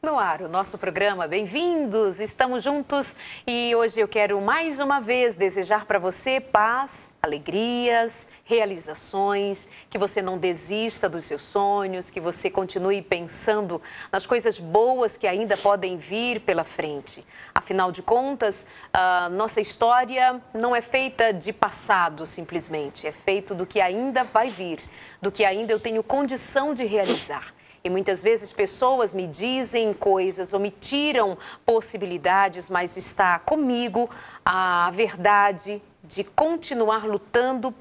No ar, o nosso programa, bem-vindos! Estamos juntos e hoje eu quero mais uma vez desejar para você paz, alegrias, realizações, que você não desista dos seus sonhos, que você continue pensando nas coisas boas que ainda podem vir pela frente. Afinal de contas, a nossa história não é feita de passado simplesmente, é feito do que ainda vai vir, do que ainda eu tenho condição de realizar. E muitas vezes pessoas me dizem coisas ou me tiram possibilidades, mas está comigo a verdade de continuar lutando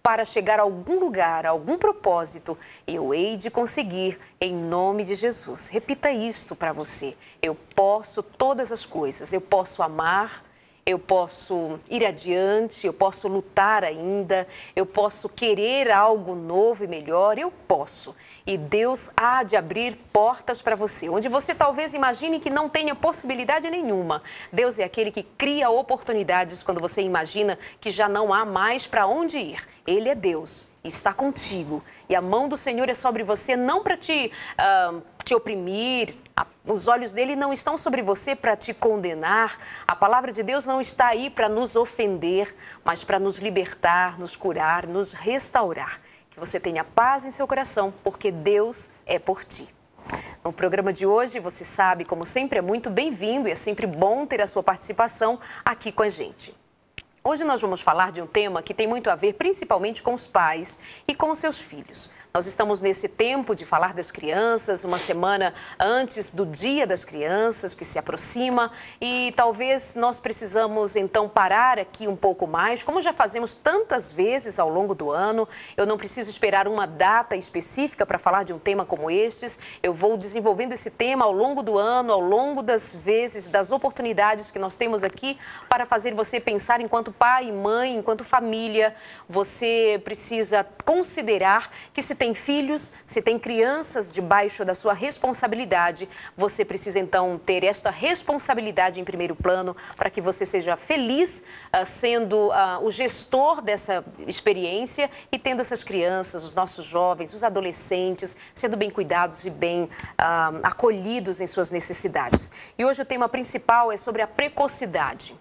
para chegar a algum lugar, a algum propósito. Eu hei de conseguir em nome de Jesus. Repita isto para você. Eu posso todas as coisas, eu posso amar, eu posso ir adiante, eu posso lutar ainda, eu posso querer algo novo e melhor, eu posso. E Deus há de abrir portas para você, onde você talvez imagine que não tenha possibilidade nenhuma. Deus é aquele que cria oportunidades quando você imagina que já não há mais para onde ir. Ele é Deus, está contigo. E a mão do Senhor é sobre você não para te oprimir. Os olhos dele não estão sobre você para te condenar. A palavra de Deus não está aí para nos ofender, mas para nos libertar, nos curar, nos restaurar. Que você tenha paz em seu coração, porque Deus é por ti. No programa de hoje, você sabe, como sempre, é muito bem-vindo e é sempre bom ter a sua participação aqui com a gente. Hoje nós vamos falar de um tema que tem muito a ver principalmente com os pais e com os seus filhos. Nós estamos nesse tempo de falar das crianças, uma semana antes do Dia das Crianças que se aproxima e talvez nós precisamos então parar aqui um pouco mais, como já fazemos tantas vezes ao longo do ano. Eu não preciso esperar uma data específica para falar de um tema como estes. Eu vou desenvolvendo esse tema ao longo do ano, ao longo das vezes, das oportunidades que nós temos aqui para fazer você pensar enquanto pai e mãe, enquanto família. Você precisa considerar que se tem filhos, se tem crianças debaixo da sua responsabilidade, você precisa então ter esta responsabilidade em primeiro plano para que você seja feliz sendo o gestor dessa experiência e tendo essas crianças, os nossos jovens, os adolescentes, sendo bem cuidados e bem acolhidos em suas necessidades. E hoje o tema principal é sobre a precocidade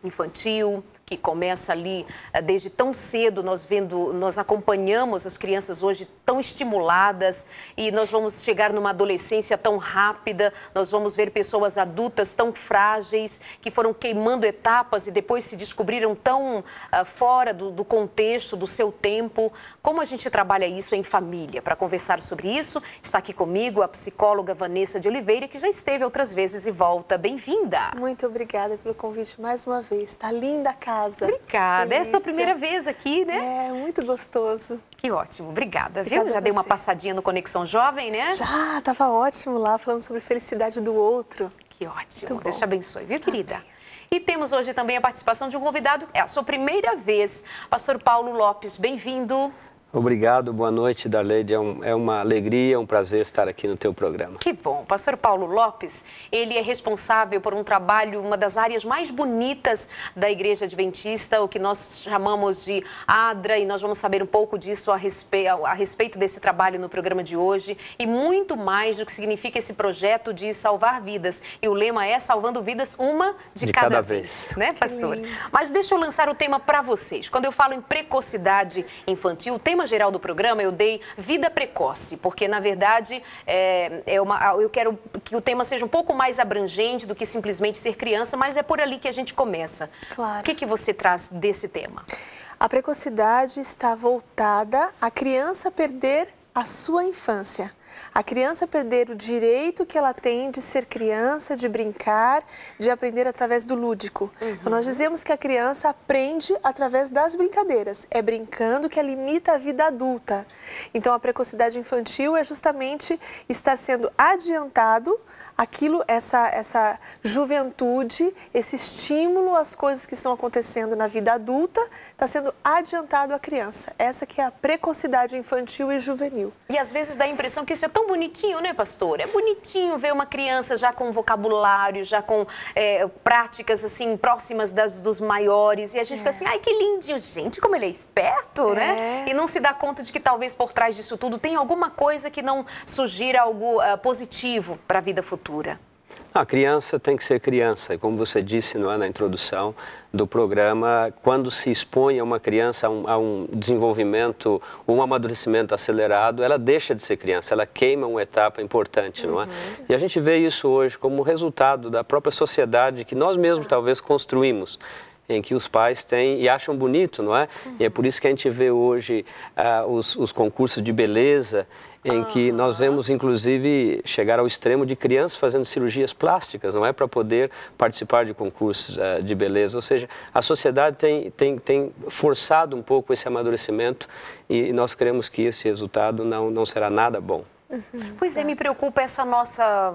infantil, que começa ali desde tão cedo. Nós acompanhamos as crianças hoje tão estimuladas e nós vamos chegar numa adolescência tão rápida, nós vamos ver pessoas adultas tão frágeis, que foram queimando etapas e depois se descobriram tão fora do contexto, do seu tempo. Como a gente trabalha isso em família? Para conversar sobre isso, está aqui comigo a psicóloga Vanessa de Oliveira, que já esteve outras vezes e volta. Bem-vinda! Muito obrigada pelo convite mais uma vez. Está linda a casa. Obrigada. Delícia. É a sua primeira vez aqui, né? É, muito gostoso. Que ótimo. Obrigada, viu? Já dei uma passadinha no Conexão Jovem, né? Já, estava ótimo lá, falando sobre felicidade do outro. Que ótimo. Deus te abençoe, viu, querida? Amém. E temos hoje também a participação de um convidado. É a sua primeira vez. Pastor Paulo Lopes, bem-vindo. Obrigado, boa noite, Darleide. É uma alegria, um prazer estar aqui no teu programa. Que bom. Pastor Paulo Lopes, ele é responsável por um trabalho, uma das áreas mais bonitas da Igreja Adventista, o que nós chamamos de ADRA, e nós vamos saber um pouco disso a respeito desse trabalho no programa de hoje, e muito mais do que significa esse projeto de salvar vidas. E o lema é salvando vidas uma de cada vez. Né, pastor? Mas deixa eu lançar o tema para vocês. Quando eu falo em precocidade infantil, o tema geral do programa eu dei vida precoce, porque na verdade eu quero que o tema seja um pouco mais abrangente do que simplesmente ser criança, mas é por ali que a gente começa. Claro. O que você traz desse tema? A precocidade está voltada à criança perder a sua infância. A criança perder o direito que ela tem de ser criança, de brincar, de aprender através do lúdico. Então, nós dizemos que a criança aprende através das brincadeiras. É brincando que ela imita a vida adulta. Então, a precocidade infantil é justamente estar sendo adiantado essa juventude, esse estímulo às coisas que estão acontecendo na vida adulta, está sendo adiantado à criança. Essa que é a precocidade infantil e juvenil. E às vezes dá a impressão que isso é tão bonitinho, né, pastor? É bonitinho ver uma criança já com vocabulário, já com práticas assim próximas dos maiores, e a gente fica assim, ai, que lindinho, gente, como ele é esperto, né? E não se dá conta de que talvez por trás disso tudo tem alguma coisa que não sugira algo positivo para a vida futura. futura? A criança tem que ser criança, e como você disse na introdução do programa, quando se expõe a uma criança a um desenvolvimento, um amadurecimento acelerado, ela deixa de ser criança, ela queima uma etapa importante, não é? E a gente vê isso hoje como resultado da própria sociedade que nós mesmos talvez construímos, em que os pais têm e acham bonito, não é? E é por isso que a gente vê hoje os concursos de beleza, em que nós vemos, inclusive, chegar ao extremo de crianças fazendo cirurgias plásticas, não é? Para poder participar de concursos de beleza. Ou seja, a sociedade tem forçado um pouco esse amadurecimento e nós queremos que esse resultado não será nada bom. Pois é, me preocupa essa nossa...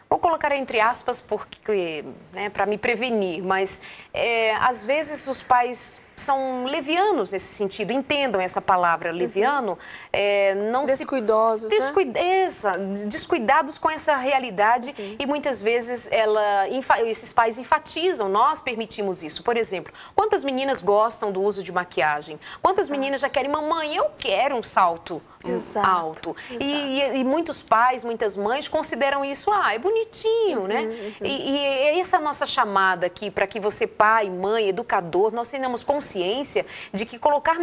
Vou colocar entre aspas porque, né, para me prevenir, mas às vezes os pais são levianos nesse sentido, entendam essa palavra leviano, não descuidosos, descuidados com essa realidade e muitas vezes esses pais enfatizam, nós permitimos isso. Por exemplo, quantas meninas gostam do uso de maquiagem? Quantas meninas já querem, mamãe, eu quero um salto alto? E muitos pais, muitas mães consideram isso, é bonitinho, né? E essa nossa chamada aqui para que você, pai, mãe, educador, nós tenhamos consciência de que colocar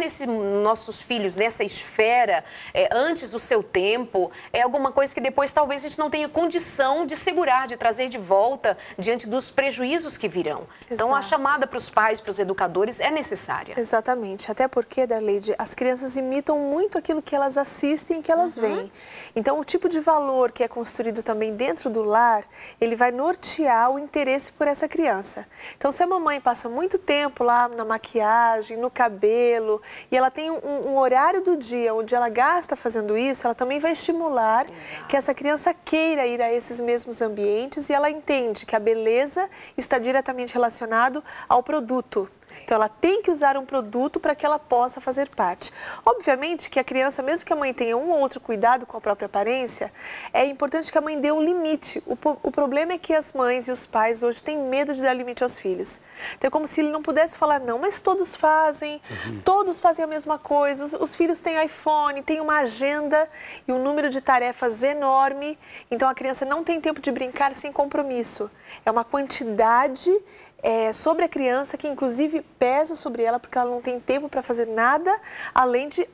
nossos filhos nessa esfera antes do seu tempo é alguma coisa que depois talvez a gente não tenha condição de segurar, de trazer de volta diante dos prejuízos que virão. Então a chamada para os pais, para os educadores é necessária. Exatamente, até porque, Darleide, as crianças imitam muito aquilo que elas assistem e que elas veem. Então o tipo de valor que é construído também dentro do lar, ele vai nortear o interesse por essa criança. Então se a mamãe passa muito tempo lá na maquiagem, no cabelo, e ela tem um horário do dia onde ela gasta fazendo isso, ela também vai estimular que essa criança queira ir a esses mesmos ambientes e ela entende que a beleza está diretamente relacionado ao produto. Então, ela tem que usar um produto para que ela possa fazer parte. Obviamente que a criança, mesmo que a mãe tenha um ou outro cuidado com a própria aparência, é importante que a mãe dê um limite. O problema é que as mães e os pais hoje têm medo de dar limite aos filhos. Então, é como se ele não pudesse falar, não, mas todos fazem a mesma coisa. Os filhos têm iPhone, têm uma agenda e um número de tarefas enorme. Então, a criança não tem tempo de brincar sem compromisso. É uma quantidade sobre a criança que inclusive pesa sobre ela porque ela não tem tempo para fazer nada além de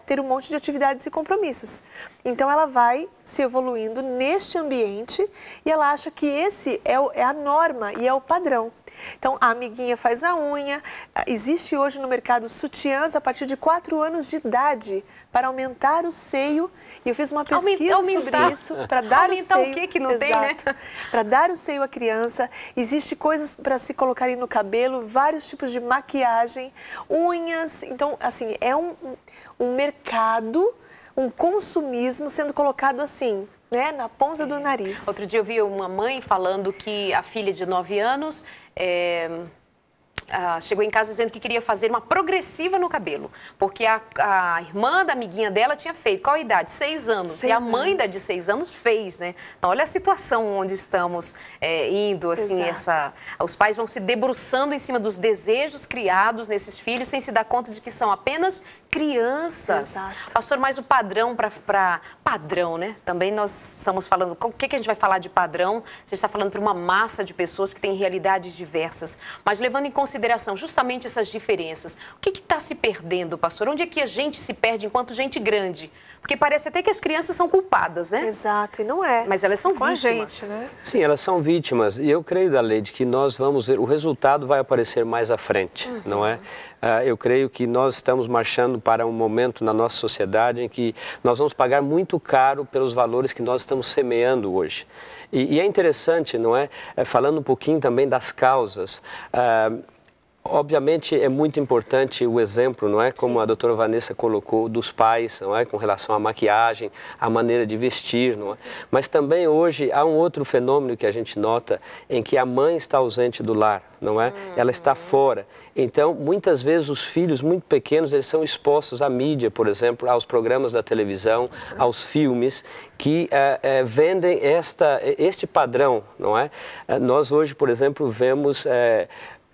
ter um monte de atividades e compromissos. Então ela vai se evoluindo neste ambiente e ela acha que esse é a norma e é o padrão. Então a amiguinha faz a unha, existe hoje no mercado sutiãs a partir de 4 anos de idade para aumentar o seio, e eu fiz uma pesquisa sobre isso, para dar o seio, que não tem, né? Para dar o seio à criança, existe coisas para se colocarem no cabelo, vários tipos de maquiagem, unhas, então assim, é um mercado, um consumismo sendo colocado assim, né, na ponta do nariz. Outro dia eu vi uma mãe falando que a filha de 9 anos chegou em casa dizendo que queria fazer uma progressiva no cabelo, porque a irmã da amiguinha dela tinha feito. Qual a idade? 6 anos. E a mãe de 6 anos fez, né? Então, olha a situação onde estamos indo, assim, os pais vão se debruçando em cima dos desejos criados nesses filhos sem se dar conta de que são apenas crianças. Exato. Pastor, mas o padrão para padrão, né? Também nós estamos falando, o que a gente vai falar de padrão? Você está falando para uma massa de pessoas que têm realidades diversas, mas levando em consideração justamente essas diferenças. O que está se perdendo, pastor? Onde é que a gente se perde enquanto gente grande? Porque parece até que as crianças são culpadas, né? Exato, e não é. Mas elas são vítimas. Gente, né? Sim, elas são vítimas. E eu creio, Darleide, que nós vamos ver, o resultado vai aparecer mais à frente, não é? Eu creio que nós estamos marchando para um momento na nossa sociedade em que nós vamos pagar muito caro pelos valores que nós estamos semeando hoje. E é interessante, não é? Falando um pouquinho também das causas. Obviamente é muito importante o exemplo, não é? Como a doutora Vanessa colocou, dos pais, não é? Com relação à maquiagem, à maneira de vestir, não é? Mas também hoje há um outro fenômeno que a gente nota em que a mãe está ausente do lar, não é? Ela está fora. Então, muitas vezes os filhos muito pequenos, eles são expostos à mídia, por exemplo, aos programas da televisão, aos filmes que vendem este padrão, não é? Nós hoje, por exemplo, vemos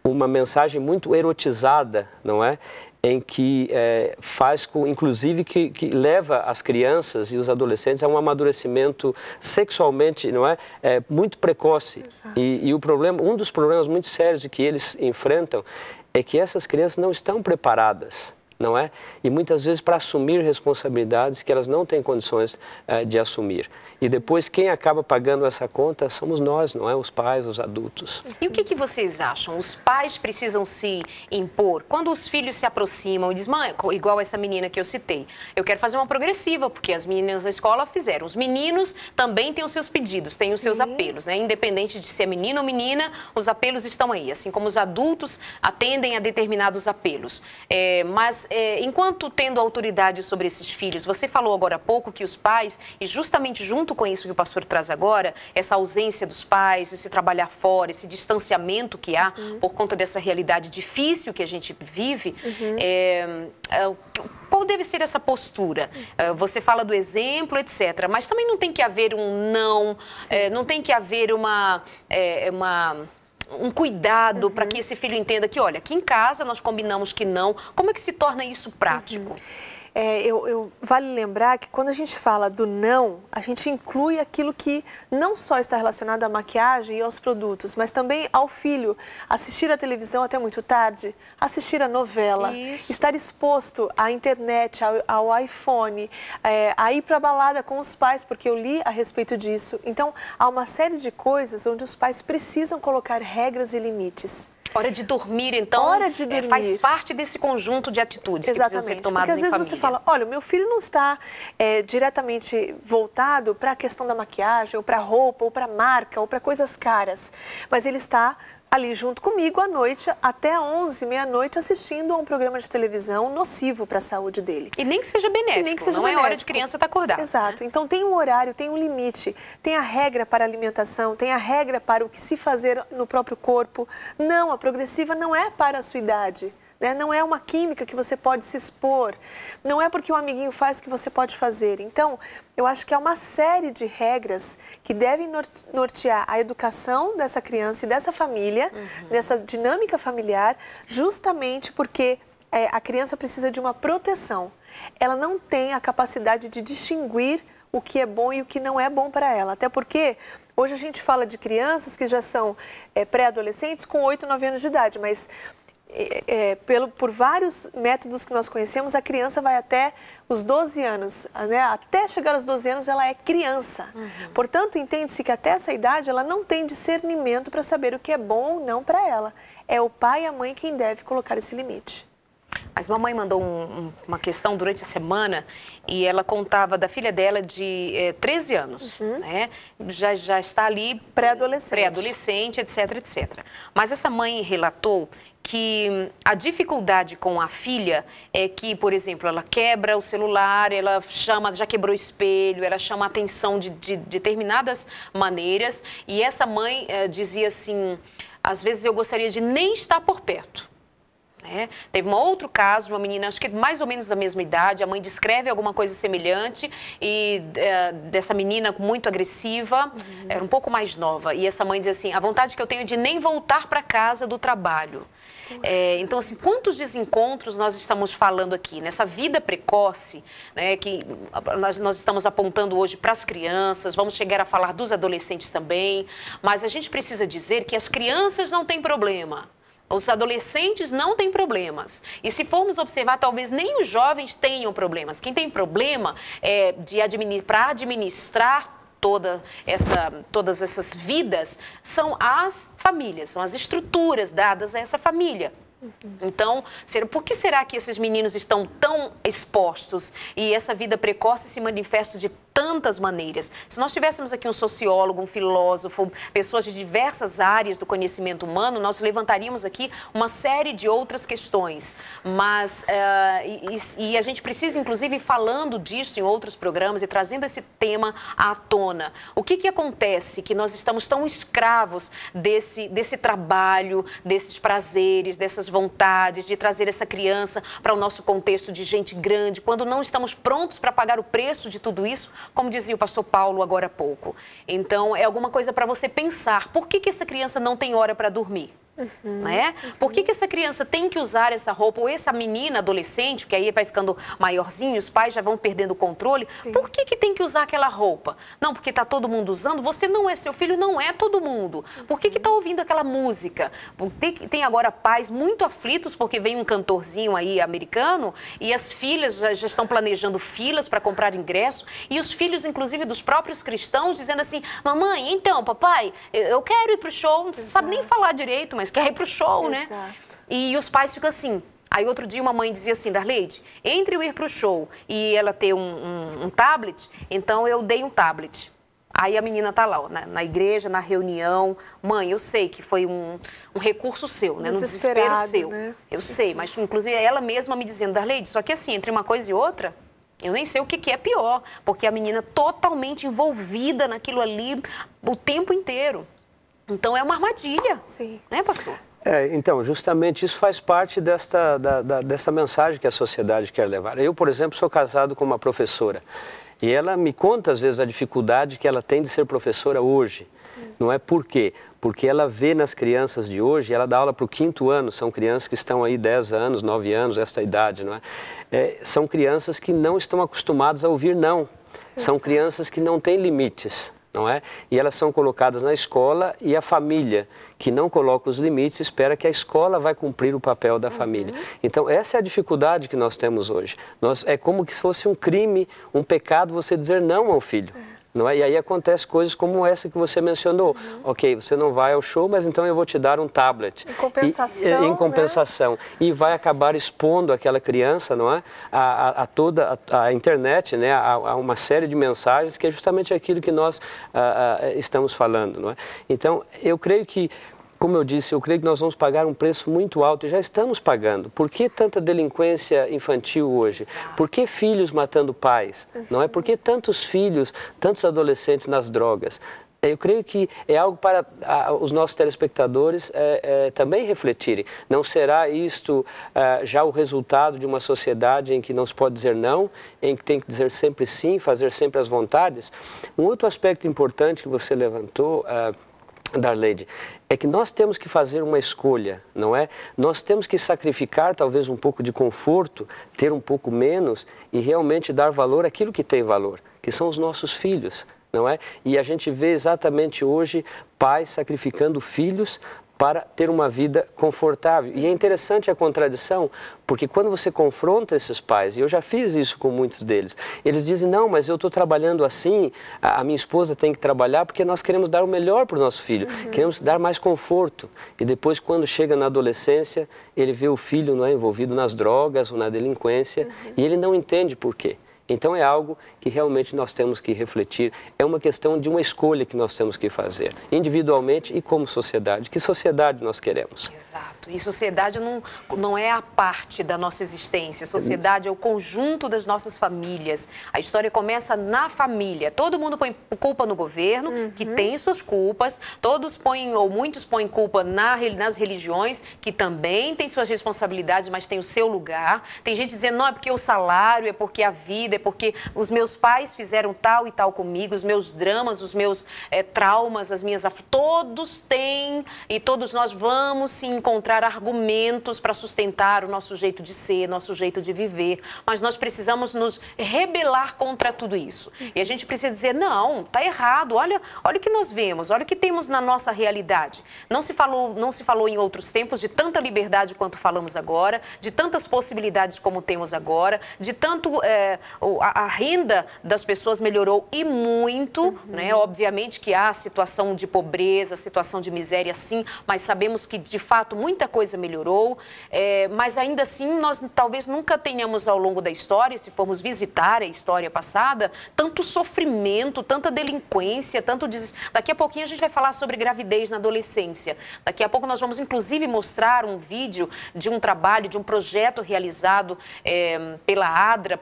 uma mensagem muito erotizada, não é? em que faz com, inclusive, que leva as crianças e os adolescentes a um amadurecimento sexualmente, não é, muito precoce. E o problema, um dos problemas muito sérios que eles enfrentam é que essas crianças não estão preparadas, não é? E muitas vezes para assumir responsabilidades que elas não têm condições de assumir. E depois quem acaba pagando essa conta somos nós, não é? Os pais, os adultos. E o que vocês acham? Os pais precisam se impor? Quando os filhos se aproximam e dizem, mãe, igual essa menina que eu citei, eu quero fazer uma progressiva, porque as meninas da escola fizeram. Os meninos também têm os seus pedidos, têm os seus apelos, né? Independente de ser menino ou menina, os apelos estão aí, assim como os adultos atendem a determinados apelos. Mas enquanto tendo autoridade sobre esses filhos, você falou agora há pouco que os pais, e justamente junto com isso que o pastor traz agora, essa ausência dos pais, esse trabalhar fora, esse distanciamento que há por conta dessa realidade difícil que a gente vive, qual deve ser essa postura? Você fala do exemplo, etc., mas também não tem que haver um não, não tem que haver um cuidado para que esse filho entenda que, olha, aqui em casa nós combinamos que não. Como é que se torna isso prático? Vale lembrar que quando a gente fala do não, a gente inclui aquilo que não só está relacionado à maquiagem e aos produtos, mas também ao filho assistir a televisão até muito tarde, assistir a novela, estar exposto à internet, ao iPhone, a ir para a balada com os pais, porque eu li a respeito disso. Então, há uma série de coisas onde os pais precisam colocar regras e limites. Hora de dormir, então, faz parte desse conjunto de atitudes que precisam ser tomadas em família. Porque às vezes você fala, olha, o meu filho não está diretamente voltado para a questão da maquiagem, ou para roupa, ou para marca, ou para coisas caras, mas ele está ali junto comigo à noite, até 11, meia-noite, assistindo a um programa de televisão nocivo para a saúde dele. E nem que seja benéfico, não é hora de criança estar acordada. Exato. Então tem um horário, tem um limite, tem a regra para a alimentação, tem a regra para o que se fazer no próprio corpo. Não, a progressiva não é para a sua idade. Não é uma química que você pode se expor, não é porque um amiguinho faz que você pode fazer. Então, eu acho que há uma série de regras que devem nortear a educação dessa criança e dessa família, dessa dinâmica familiar, justamente porque a criança precisa de uma proteção. Ela não tem a capacidade de distinguir o que é bom e o que não é bom para ela. Até porque hoje a gente fala de crianças que já são pré-adolescentes com 8, 9 anos de idade, mas por vários métodos que nós conhecemos, a criança vai até os 12 anos, né? Até chegar aos 12 anos ela é criança. Portanto, entende-se que até essa idade ela não tem discernimento para saber o que é bom ou não para ela. É o pai e a mãe quem deve colocar esse limite. Mas mamãe mandou uma questão durante a semana e ela contava da filha dela de 13 anos, né? Já está ali pré-adolescente, etc, etc. Mas essa mãe relatou que a dificuldade com a filha é que, por exemplo, ela quebra o celular, ela já quebrou o espelho, ela chama a atenção de determinadas maneiras e essa mãe dizia assim, às vezes eu gostaria de nem estar por perto. Teve um outro caso de uma menina, acho que mais ou menos da mesma idade, a mãe descreve alguma coisa semelhante e dessa menina muito agressiva, era um pouco mais nova, e essa mãe diz assim, a vontade que eu tenho de nem voltar para casa do trabalho. Então, assim, quantos desencontros nós estamos falando aqui, nessa vida precoce, né, que nós estamos apontando hoje para as crianças, vamos chegar a falar dos adolescentes também, mas a gente precisa dizer que as crianças não têm problema. Os adolescentes não têm problemas. E se formos observar, talvez nem os jovens tenham problemas. Quem tem problema para administrar todas essas vidas são as famílias, são as estruturas dadas a essa família. Então, por que será que esses meninos estão tão expostos e essa vida precoce se manifesta de tantas maneiras? Se nós tivéssemos aqui um sociólogo, um filósofo, pessoas de diversas áreas do conhecimento humano, nós levantaríamos aqui uma série de outras questões. Mas, e a gente precisa, inclusive, ir falando disso em outros programas e trazendo esse tema à tona. O que acontece que nós estamos tão escravos desse trabalho, desses prazeres, dessas vontades, de trazer essa criança para o nosso contexto de gente grande, quando não estamos prontos para pagar o preço de tudo isso, como dizia o pastor Paulo agora há pouco. Então, é alguma coisa para você pensar. Por que essa criança não tem hora para dormir? Né? Por que essa criança tem que usar essa roupa, ou essa menina adolescente, que aí vai ficando maiorzinho, os pais já vão perdendo o controle, por que tem que usar aquela roupa? Não, porque está todo mundo usando, você não é, seu filho não é todo mundo. Por que está ouvindo aquela música? Tem agora pais muito aflitos porque vem um cantorzinho aí americano e as filhas já estão planejando filas para comprar ingresso, e os filhos, inclusive, dos próprios cristãos, dizendo assim, mamãe, então, papai, eu quero ir para o show, não sabe nem falar direito, mas quer ir pro show, né? E os pais ficam assim. Aí outro dia uma mãe dizia assim, Darleide, entre eu ir pro show e ela ter um tablet, então eu dei um tablet. Aí a menina tá lá, ó, na igreja, na reunião. Mãe, eu sei que foi um recurso seu, né? Um desespero seu. Né? Eu sei, mas inclusive ela mesma me dizendo, Darleide, só que assim, entre uma coisa e outra, eu nem sei o que é pior, porque a menina totalmente envolvida naquilo ali o tempo inteiro. Então é uma armadilha, né, pastor? Então, justamente isso faz parte dessa mensagem que a sociedade quer levar. Eu, por exemplo, sou casado com uma professora e ela me conta, às vezes, a dificuldade que ela tem de ser professora hoje. Não é por quê? Porque ela vê nas crianças de hoje, ela dá aula para o 5º ano, são crianças que estão aí 10 anos, 9 anos, esta idade, não é? São crianças que não estão acostumadas a ouvir não. São crianças que não têm limites. Não é? E elas são colocadas na escola e a família que não coloca os limites espera que a escola vai cumprir o papel da família. Então essa é a dificuldade que nós temos hoje. É como se fosse um crime, um pecado você dizer não ao filho. Não é? E aí acontece coisas como essa que você mencionou. Ok, você não vai ao show, mas então eu vou te dar um tablet. Em compensação. Em compensação. Né? E vai acabar expondo aquela criança, não é? A toda a internet, né? A uma série de mensagens que é justamente aquilo que nós estamos falando. Não é? Então, eu creio que, como eu disse, eu creio que nós vamos pagar um preço muito alto e já estamos pagando. Por que tanta delinquência infantil hoje? Por que filhos matando pais? Não é? Por que tantos filhos, tantos adolescentes nas drogas? Eu creio que é algo para os nossos telespectadores também refletirem. Não será isto já o resultado de uma sociedade em que não se pode dizer não, em que tem que dizer sempre sim, fazer sempre as vontades? Um outro aspecto importante que você levantou, Darleide, é que nós temos que fazer uma escolha, não é? Nós temos que sacrificar talvez um pouco de conforto, ter um pouco menos e realmente dar valor àquilo que tem valor, que são os nossos filhos, não é? E a gente vê exatamente hoje pais sacrificando filhos para ter uma vida confortável. E é interessante a contradição, porque quando você confronta esses pais, e eu já fiz isso com muitos deles, eles dizem, não, mas eu estou trabalhando assim, a minha esposa tem que trabalhar porque nós queremos dar o melhor para o nosso filho, queremos dar mais conforto. E depois, quando chega na adolescência, ele vê o filho, não é, envolvido nas drogas ou na delinquência, e ele não entende por quê. Então é algo que realmente nós temos que refletir, é uma questão de uma escolha que nós temos que fazer, individualmente e como sociedade. Que sociedade nós queremos? Exato, e sociedade não é a parte da nossa existência, sociedade é o conjunto das nossas famílias. A história começa na família, todo mundo põe culpa no governo, que tem suas culpas, todos põem, ou muitos põem culpa nas religiões, que também têm suas responsabilidades, mas tem o seu lugar. Tem gente dizendo, não, é porque o salário, é porque a vida, é porque os meus pais fizeram tal e tal comigo, os meus dramas, os meus traumas, as minhas todos têm, e todos nós vamos se encontrar argumentos para sustentar o nosso jeito de ser, nosso jeito de viver, mas nós precisamos nos rebelar contra tudo isso. E a gente precisa dizer, não, está errado, olha o que nós vemos, olha o que temos na nossa realidade. Não se falou em outros tempos de tanta liberdade quanto falamos agora, de tantas possibilidades como temos agora, de tanto... a renda das pessoas melhorou e muito, né? Obviamente que há situação de pobreza, situação de miséria, sim, mas sabemos que, de fato, muita coisa melhorou, mas ainda assim nós talvez nunca tenhamos ao longo da história, se formos visitar a história passada, tanto sofrimento, tanta delinquência, Daqui a pouquinho a gente vai falar sobre gravidez na adolescência. Daqui a pouco nós vamos, inclusive, mostrar um vídeo de um trabalho, de um projeto realizado pela ADRA,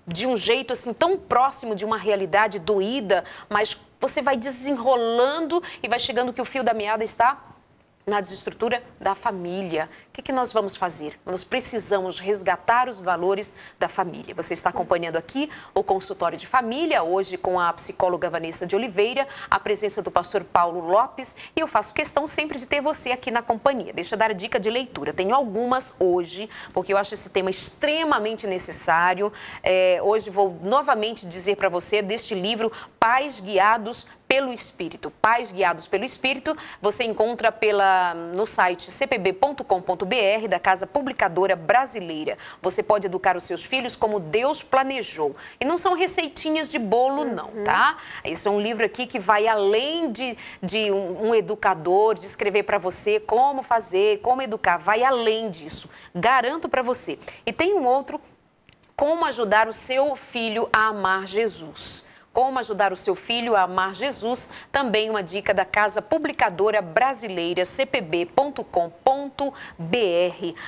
de um jeito assim tão próximo de uma realidade doída, mas você vai desenrolando e vai chegando que o fio da meada está na desestrutura da família. O que nós vamos fazer? Nós precisamos resgatar os valores da família. Você está acompanhando aqui o consultório de família, hoje com a psicóloga Vanessa de Oliveira, a presença do pastor Paulo Lopes, e eu faço questão sempre de ter você aqui na companhia. Deixa eu dar a dica de leitura. Tenho algumas hoje, porque eu acho esse tema extremamente necessário. Hoje vou novamente dizer para você deste livro Pais Guiados pelo Espírito. Pais Guiados pelo Espírito, você encontra no site cpb.com.br da Casa Publicadora Brasileira. Você pode educar os seus filhos como Deus planejou. E não são receitinhas de bolo, não, tá? Isso é um livro aqui que vai além de um educador, de escrever para você como fazer, como educar. Vai além disso. Garanto para você. E tem um outro, Como Ajudar o Seu Filho a Amar Jesus. Como ajudar o seu filho a amar Jesus, também uma dica da Casa Publicadora Brasileira, cpb.com.br.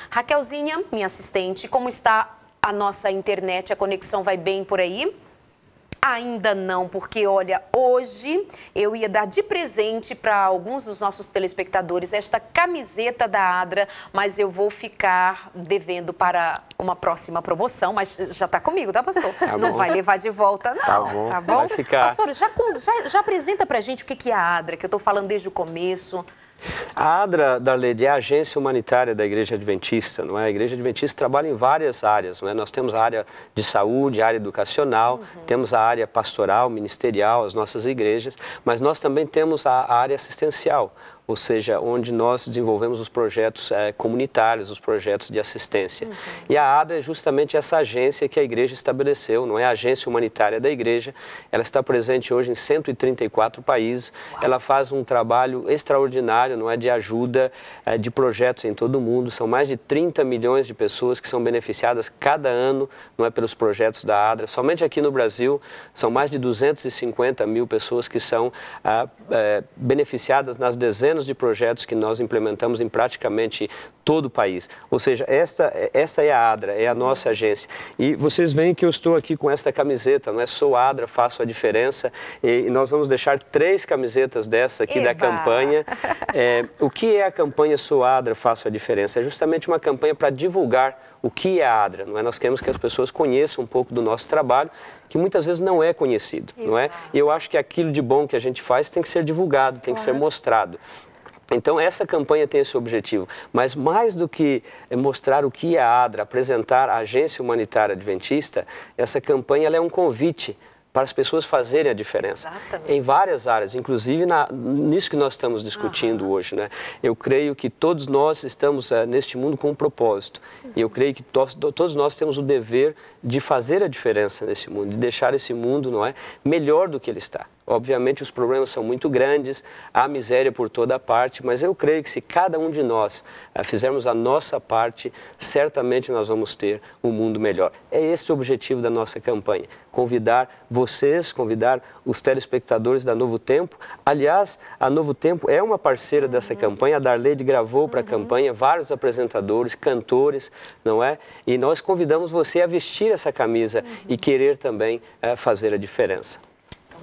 Raquelzinha, minha assistente, como está a nossa internet? A conexão vai bem por aí? Ainda não, porque olha, hoje eu ia dar de presente para alguns dos nossos telespectadores esta camiseta da Adra, mas eu vou ficar devendo para uma próxima promoção, mas já está comigo, tá, pastor? Tá não bom. vai levar de volta, não, tá bom? Vai ficar. Pastor, já apresenta para a gente o que é a Adra, que eu estou falando desde o começo. A ADRA, Darlede, é a agência humanitária da Igreja Adventista, não é? A Igreja Adventista trabalha em várias áreas, não é? Nós temos a área de saúde, a área educacional, temos a área pastoral, ministerial, as nossas igrejas, mas nós também temos a área assistencial, ou seja, onde nós desenvolvemos os projetos comunitários, os projetos de assistência. E a ADRA é justamente essa agência que a igreja estabeleceu, não é? A agência humanitária da igreja, ela está presente hoje em 134 países, ela faz um trabalho extraordinário, não é? De ajuda, de projetos em todo o mundo, são mais de 30 milhões de pessoas que são beneficiadas cada ano, não é? Pelos projetos da ADRA. Somente aqui no Brasil, são mais de 250 mil pessoas que são beneficiadas nas dezenas de projetos que nós implementamos em praticamente todo o país. Ou seja, essa é a ADRA, é a nossa agência. E vocês veem que eu estou aqui com esta camiseta, não é? Sou ADRA, faço a diferença. E nós vamos deixar 3 camisetas dessa aqui da campanha. O que é a campanha Sou ADRA, faço a diferença? É justamente uma campanha para divulgar o que é a ADRA, não é? Nós queremos que as pessoas conheçam um pouco do nosso trabalho, que muitas vezes não é conhecido, não é? E eu acho que aquilo de bom que a gente faz tem que ser divulgado, tem que ser mostrado. Então, essa campanha tem esse objetivo, mas mais do que mostrar o que é a ADRA, apresentar a Agência Humanitária Adventista, essa campanha ela é um convite para as pessoas fazerem a diferença. Exatamente. Em várias áreas, inclusive nisso que nós estamos discutindo hoje, né? Eu creio que todos nós estamos neste mundo com um propósito. E eu creio que todos nós temos o dever de fazer a diferença nesse mundo, de deixar esse mundo, não é, melhor do que ele está. Obviamente os problemas são muito grandes, há miséria por toda parte, mas eu creio que se cada um de nós fizermos a nossa parte, certamente nós vamos ter um mundo melhor. É esse o objetivo da nossa campanha, convidar vocês, convidar os telespectadores da Novo Tempo. Aliás, a Novo Tempo é uma parceira dessa campanha, a Darlede gravou para a campanha vários apresentadores, cantores, não é? E nós convidamos você a vestir essa camisa e querer também fazer a diferença.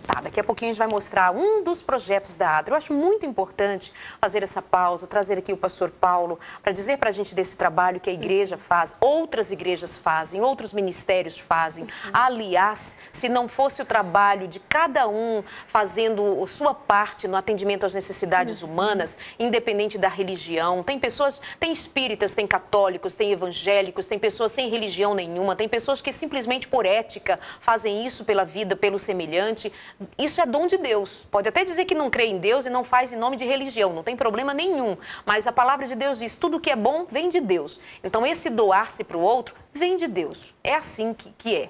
Tá, daqui a pouquinho a gente vai mostrar um dos projetos da ADRA. Eu acho muito importante fazer essa pausa, trazer aqui o pastor Paulo para dizer para a gente desse trabalho que a igreja faz, outras igrejas fazem, outros ministérios fazem. Aliás, se não fosse o trabalho de cada um fazendo a sua parte no atendimento às necessidades humanas, independente da religião, tem pessoas, tem espíritas, tem católicos, tem evangélicos, tem pessoas sem religião nenhuma, tem pessoas que simplesmente por ética fazem isso pela vida, pelo semelhante. Isso é dom de Deus. Pode até dizer que não crê em Deus e não faz em nome de religião, não tem problema nenhum. Mas a palavra de Deus diz, tudo que é bom vem de Deus. Então esse doar-se para o outro vem de Deus. É assim que é.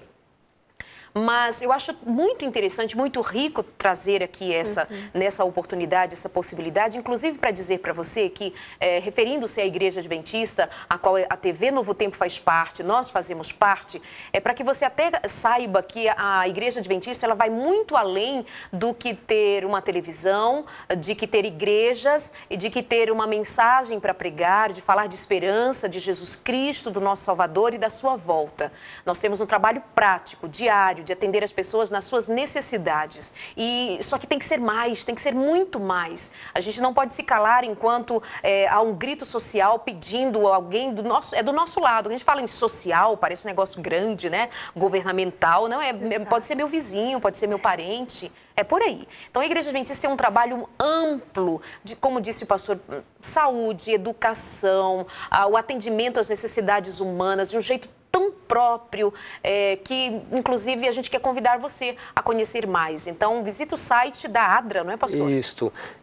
Mas eu acho muito interessante, muito rico trazer aqui nessa oportunidade, essa possibilidade, inclusive para dizer para você que, referindo-se à Igreja Adventista, a qual a TV Novo Tempo faz parte, nós fazemos parte, para que você até saiba que a Igreja Adventista ela vai muito além do que ter uma televisão, de que ter igrejas e de que ter uma mensagem para pregar, de falar de esperança, de Jesus Cristo, do nosso Salvador e da sua volta. Nós temos um trabalho prático, diário, trabalho de atender as pessoas nas suas necessidades. E só que tem que ser mais, tem que ser muito mais. A gente não pode se calar enquanto há um grito social pedindo alguém do nosso lado. A gente fala em social, parece um negócio grande, né? Governamental, não é? Pode ser meu vizinho, pode ser meu parente. É por aí. Então, a Igreja Adventista tem um trabalho amplo de, como disse o pastor, saúde, educação, o atendimento às necessidades humanas de um jeito tão próprio, que inclusive a gente quer convidar você a conhecer mais. Então, visita o site da ADRA, não é, pastor?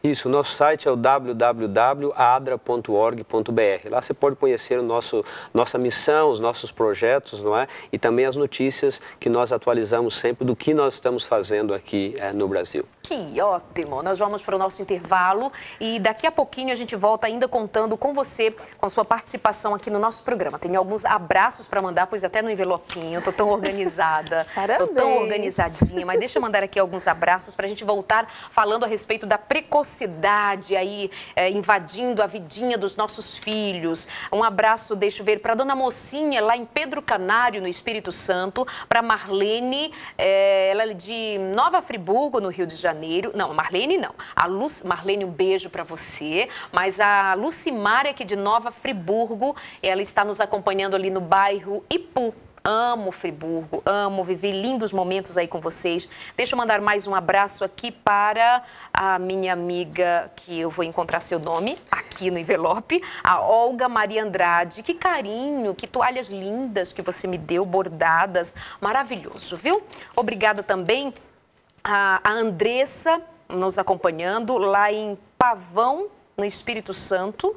Isso. Nosso site é o www.adra.org.br. Lá você pode conhecer nossa missão, os nossos projetos, não é? E também as notícias que nós atualizamos sempre do que nós estamos fazendo aqui no Brasil. Que ótimo! Nós vamos para o nosso intervalo e daqui a pouquinho a gente volta ainda contando com você, com sua participação aqui no nosso programa. Tem alguns abraços para mandar, pois até no envelopinho, tô tão organizada, tô tão organizadinha, mas deixa eu mandar aqui alguns abraços para a gente voltar falando a respeito da precocidade aí, invadindo a vidinha dos nossos filhos. Um abraço, deixa eu ver, para Dona Mocinha, lá em Pedro Canário, no Espírito Santo, para Marlene, ela é de Nova Friburgo, no Rio de Janeiro. Não, Marlene não. Marlene, um beijo para você, mas a Lucimária aqui de Nova Friburgo, ela está nos acompanhando ali no bairro Ipu. Amo Friburgo, amo viver lindos momentos aí com vocês. Deixa eu mandar mais um abraço aqui para a minha amiga, que eu vou encontrar seu nome aqui no envelope, a Olga Maria Andrade. Que carinho, que toalhas lindas que você me deu, bordadas, maravilhoso, viu? Obrigada também a Andressa nos acompanhando lá em Pavão, no Espírito Santo.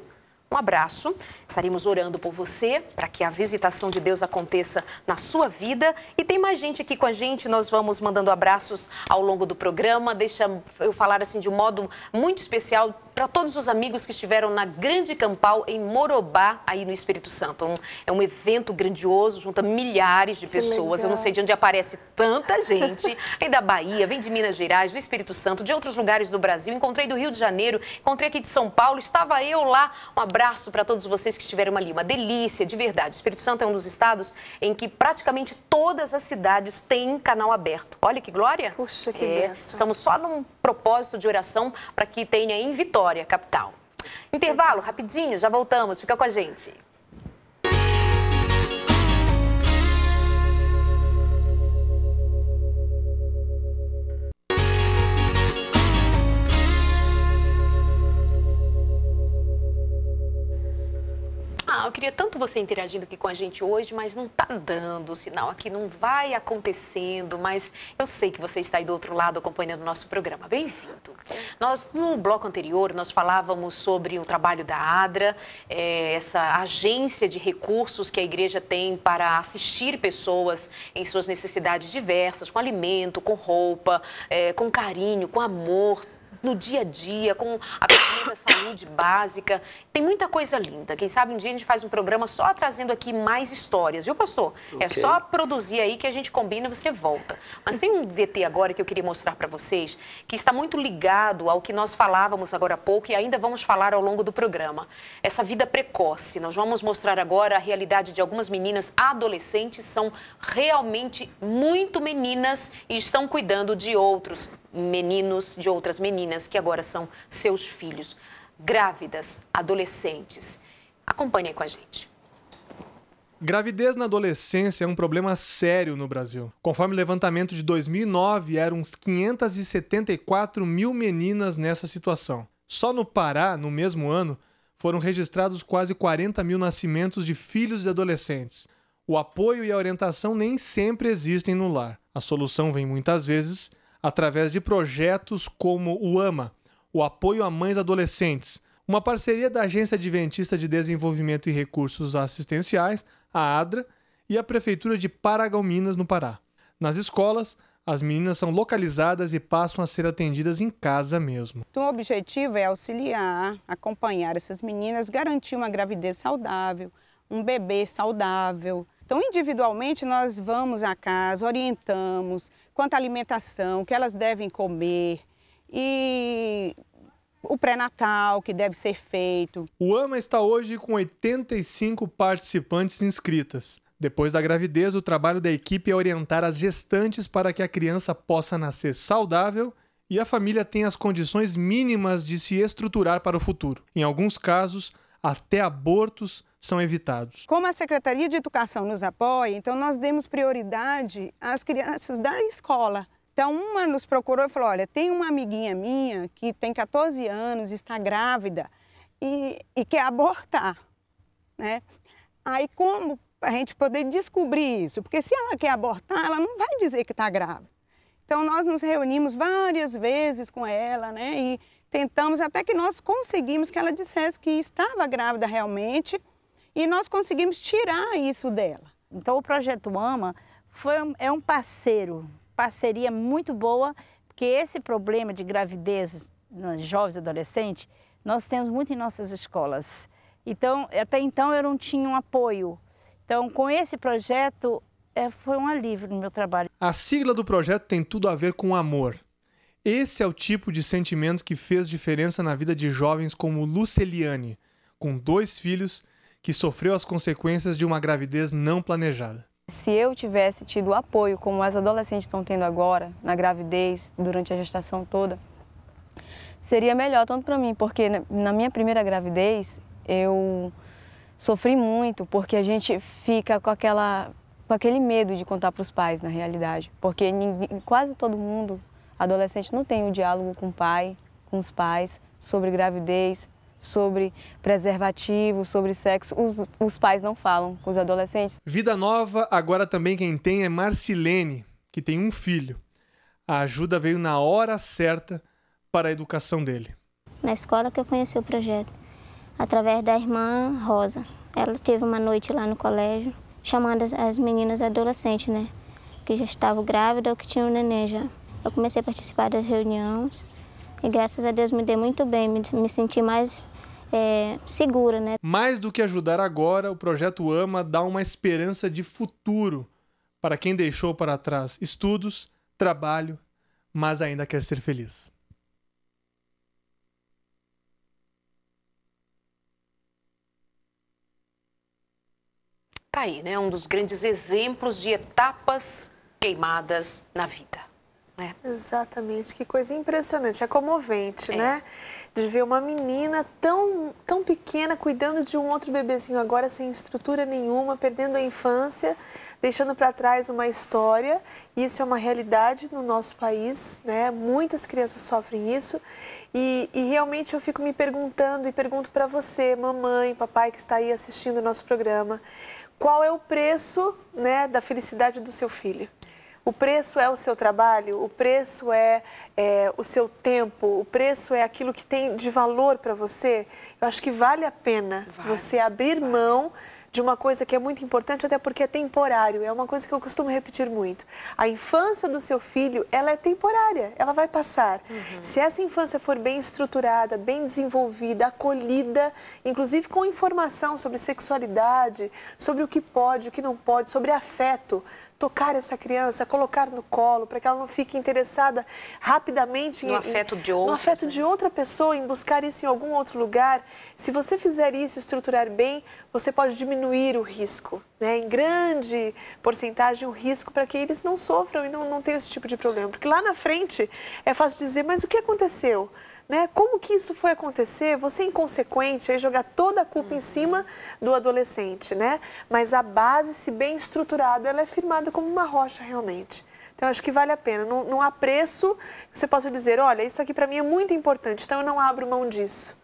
Um abraço, estaremos orando por você, para que a visitação de Deus aconteça na sua vida. E tem mais gente aqui com a gente, nós vamos mandando abraços ao longo do programa. Deixa eu falar assim de um modo muito especial para todos os amigos que estiveram na Grande Campal em Morobá, aí no Espírito Santo. É um evento grandioso, junta milhares de pessoas. Legal. Eu não sei de onde aparece tanta gente. Vem da Bahia, vem de Minas Gerais, do Espírito Santo, de outros lugares do Brasil. Encontrei do Rio de Janeiro, encontrei aqui de São Paulo, estava eu lá. Um abraço para todos vocês que estiveram ali. Uma delícia, de verdade. O Espírito Santo é um dos estados em que praticamente todas as cidades têm canal aberto. Olha que glória. Puxa, que bênção. Estamos só num propósito de oração para que tenha em Vitória, capital. Intervalo, rapidinho, já voltamos. Fica com a gente. Eu queria tanto você interagindo aqui com a gente hoje, mas não está dando, o sinal aqui não vai acontecendo, mas eu sei que você está aí do outro lado acompanhando o nosso programa. Bem-vindo. No bloco anterior, nós falávamos sobre o trabalho da ADRA, essa agência de recursos que a igreja tem para assistir pessoas em suas necessidades diversas, com alimento, com roupa, com carinho, com amor, no dia a dia, com atendimento à saúde básica. Tem muita coisa linda. Quem sabe um dia a gente faz um programa só trazendo aqui mais histórias, viu, pastor? Okay. É só produzir aí que a gente combina e você volta. Mas tem um VT agora que eu queria mostrar para vocês, que está muito ligado ao que nós falávamos agora há pouco e ainda vamos falar ao longo do programa. Essa vida precoce. Nós vamos mostrar agora a realidade de algumas meninas adolescentes, são realmente muito meninas e estão cuidando de outros meninos, de outras meninas que agora são seus filhos, grávidas, adolescentes. Acompanhe aí com a gente. Gravidez na adolescência é um problema sério no Brasil. Conforme o levantamento de 2009, eram uns 574 mil meninas nessa situação. Só no Pará, no mesmo ano, foram registrados quase 40 mil nascimentos de filhos e adolescentes. O apoio e a orientação nem sempre existem no lar. A solução vem muitas vezes através de projetos como o AMA, o Apoio a Mães Adolescentes, uma parceria da Agência Adventista de Desenvolvimento e Recursos Assistenciais, a ADRA, e a Prefeitura de Paragominas, no Pará. Nas escolas, as meninas são localizadas e passam a ser atendidas em casa mesmo. Então, o objetivo é auxiliar, acompanhar essas meninas, garantir uma gravidez saudável, um bebê saudável. Então, individualmente, nós vamos à casa, orientamos quanto à alimentação, o que elas devem comer e o pré-natal que deve ser feito. O AMA está hoje com 85 participantes inscritas. Depois da gravidez, o trabalho da equipe é orientar as gestantes para que a criança possa nascer saudável e a família tenha as condições mínimas de se estruturar para o futuro. Em alguns casos, até abortos são evitados. Como a Secretaria de Educação nos apoia, então nós demos prioridade às crianças da escola. Então uma nos procurou e falou, olha, tem uma amiguinha minha que tem 14 anos, está grávida e quer abortar, né? Aí como a gente poder descobrir isso? Porque se ela quer abortar, ela não vai dizer que está grávida. Então nós nos reunimos várias vezes com ela, né? E tentamos até que nós conseguimos que ela dissesse que estava grávida realmente e nós conseguimos tirar isso dela. Então o Projeto AMA é um parceria muito boa, porque esse problema de gravidez nos jovens e adolescentes, nós temos muito em nossas escolas. Então, até então eu não tinha um apoio. Então, com esse projeto, foi um alívio no meu trabalho. A sigla do projeto tem tudo a ver com amor. Esse é o tipo de sentimento que fez diferença na vida de jovens como Luceliane, com 2 filhos, que sofreu as consequências de uma gravidez não planejada. Se eu tivesse tido apoio, como as adolescentes estão tendo agora, na gravidez, durante a gestação toda, seria melhor tanto para mim, porque na minha primeira gravidez, eu sofri muito, porque a gente fica com aquele medo de contar para os pais, na realidade. Porque quase todo mundo, adolescente, não tem um diálogo com o pai, com os pais, sobre gravidez, sobre preservativo, sobre sexo. Os pais não falam com os adolescentes. Vida Nova, agora também quem tem é Marcilene, que tem um filho. A ajuda veio na hora certa para a educação dele. Na escola que eu conheci o projeto, através da irmã Rosa. Ela teve uma noite lá no colégio, chamando as meninas adolescentes, né? Que já estavam grávidas ou que tinham neném já. Eu comecei a participar das reuniões e graças a Deus me deu muito bem, me senti mais segura, né? Mais do que ajudar agora, o Projeto AMA dá uma esperança de futuro para quem deixou para trás estudos, trabalho, mas ainda quer ser feliz. Tá aí, né? Um dos grandes exemplos de etapas queimadas na vida. Né? Exatamente, que coisa impressionante, é comovente, né? De ver uma menina tão pequena cuidando de um outro bebezinho agora sem estrutura nenhuma, perdendo a infância, deixando para trás uma história. Isso é uma realidade no nosso país, né? Muitas crianças sofrem isso e realmente eu fico me perguntando e pergunto para você, mamãe, papai que está aí assistindo o nosso programa, qual é o preço, né, da felicidade do seu filho? O preço é o seu trabalho, o preço é o seu tempo, o preço é aquilo que tem de valor para você. Eu acho que vale a pena você abrir mão de uma coisa que é muito importante, até porque é temporário. É uma coisa que eu costumo repetir muito. A infância do seu filho, ela é temporária, ela vai passar. Se essa infância for bem estruturada, bem desenvolvida, acolhida, inclusive com informação sobre sexualidade, sobre o que pode, o que não pode, sobre afeto, tocar essa criança, colocar no colo, para que ela não fique interessada rapidamente no afeto de outros, no afeto de outra pessoa, em buscar isso em algum outro lugar. Se você fizer isso, estruturar bem, você pode diminuir o risco, né? Em grande porcentagem, o risco para que eles não sofram e não tenham esse tipo de problema. Porque lá na frente é fácil dizer, mas o que aconteceu? Né? Como que isso foi acontecer? Você é inconsequente, aí jogar toda a culpa em cima do adolescente, né? Mas a base, se bem estruturada, ela é firmada como uma rocha realmente. Então, acho que vale a pena. Não há preço que você possa dizer, olha, isso aqui para mim é muito importante, então eu não abro mão disso.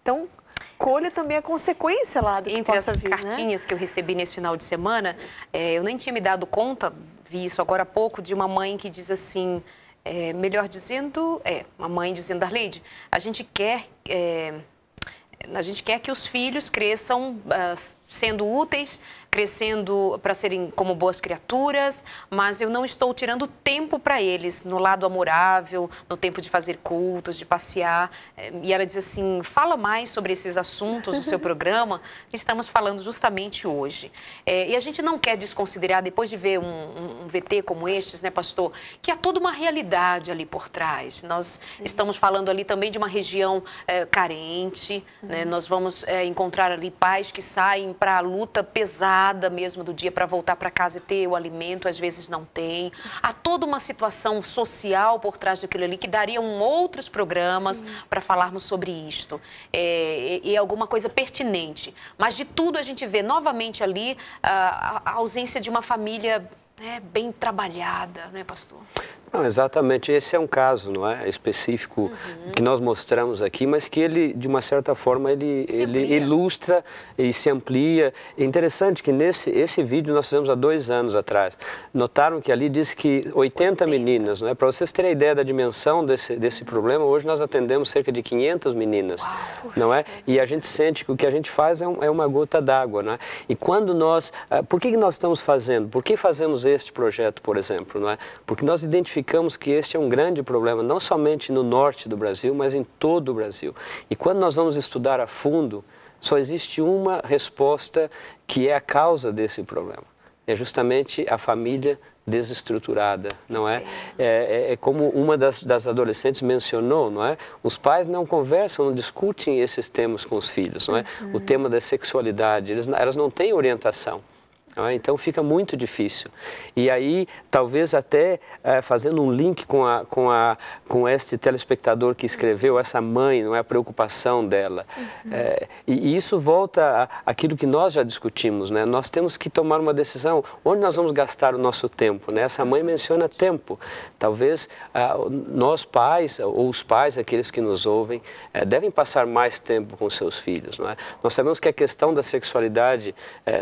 Então, colha também a consequência lá do que possa vir, né? Entre as cartinhas que eu recebi nesse final de semana, eu nem tinha me dado conta, vi isso agora há pouco, de uma mãe que diz assim... melhor dizendo, uma mãe dizendo, Arleide, a gente quer que os filhos cresçam sendo úteis, crescendo para serem como boas criaturas, mas eu não estou tirando tempo para eles no lado amorável, no tempo de fazer cultos, de passear. E ela diz assim, fala mais sobre esses assuntos no seu programa, que estamos falando justamente hoje. E a gente não quer desconsiderar, depois de ver um VT como estes, né, pastor, que há toda uma realidade ali por trás. Nós estamos falando ali também de uma região carente, né? Nós vamos encontrar ali pais que saem para a luta pesada mesmo do dia para voltar para casa e ter o alimento, às vezes não tem. Há toda uma situação social por trás daquilo ali que dariam outros programas para falarmos sobre isto. E alguma coisa pertinente. Mas de tudo a gente vê novamente ali a ausência de uma família, né, bem trabalhada, né, pastor? Não, exatamente. Esse é um caso, não é, específico que nós mostramos aqui, mas que ele, de uma certa forma, ele ilustra e se amplia. É interessante que esse vídeo nós fizemos há 2 anos atrás. Notaram que ali diz que 80 meninas, não é? Para vocês terem ideia da dimensão desse problema, hoje nós atendemos cerca de 500 meninas, não é? E a gente sente que o que a gente faz é uma gota d'água, não é? E quando nós... Por que nós estamos fazendo? Por que fazemos este projeto, por exemplo, não é? Porque nós identificamos que este é um grande problema, não somente no norte do Brasil, mas em todo o Brasil. E quando nós vamos estudar a fundo, só existe uma resposta que é a causa desse problema. É justamente a família desestruturada, não é? É como uma das adolescentes mencionou, não é? Os pais não conversam, não discutem esses temas com os filhos, não é? O tema da sexualidade, elas não têm orientação. Então fica muito difícil. E aí, talvez até fazendo um link com este telespectador que escreveu, essa mãe, não é, a preocupação dela. E isso volta àquilo que nós já discutimos, né? Nós temos que tomar uma decisão, onde nós vamos gastar o nosso tempo, né? Essa mãe menciona tempo. Talvez nós pais, ou os pais, aqueles que nos ouvem, devem passar mais tempo com seus filhos, não é? Nós sabemos que a questão da sexualidade,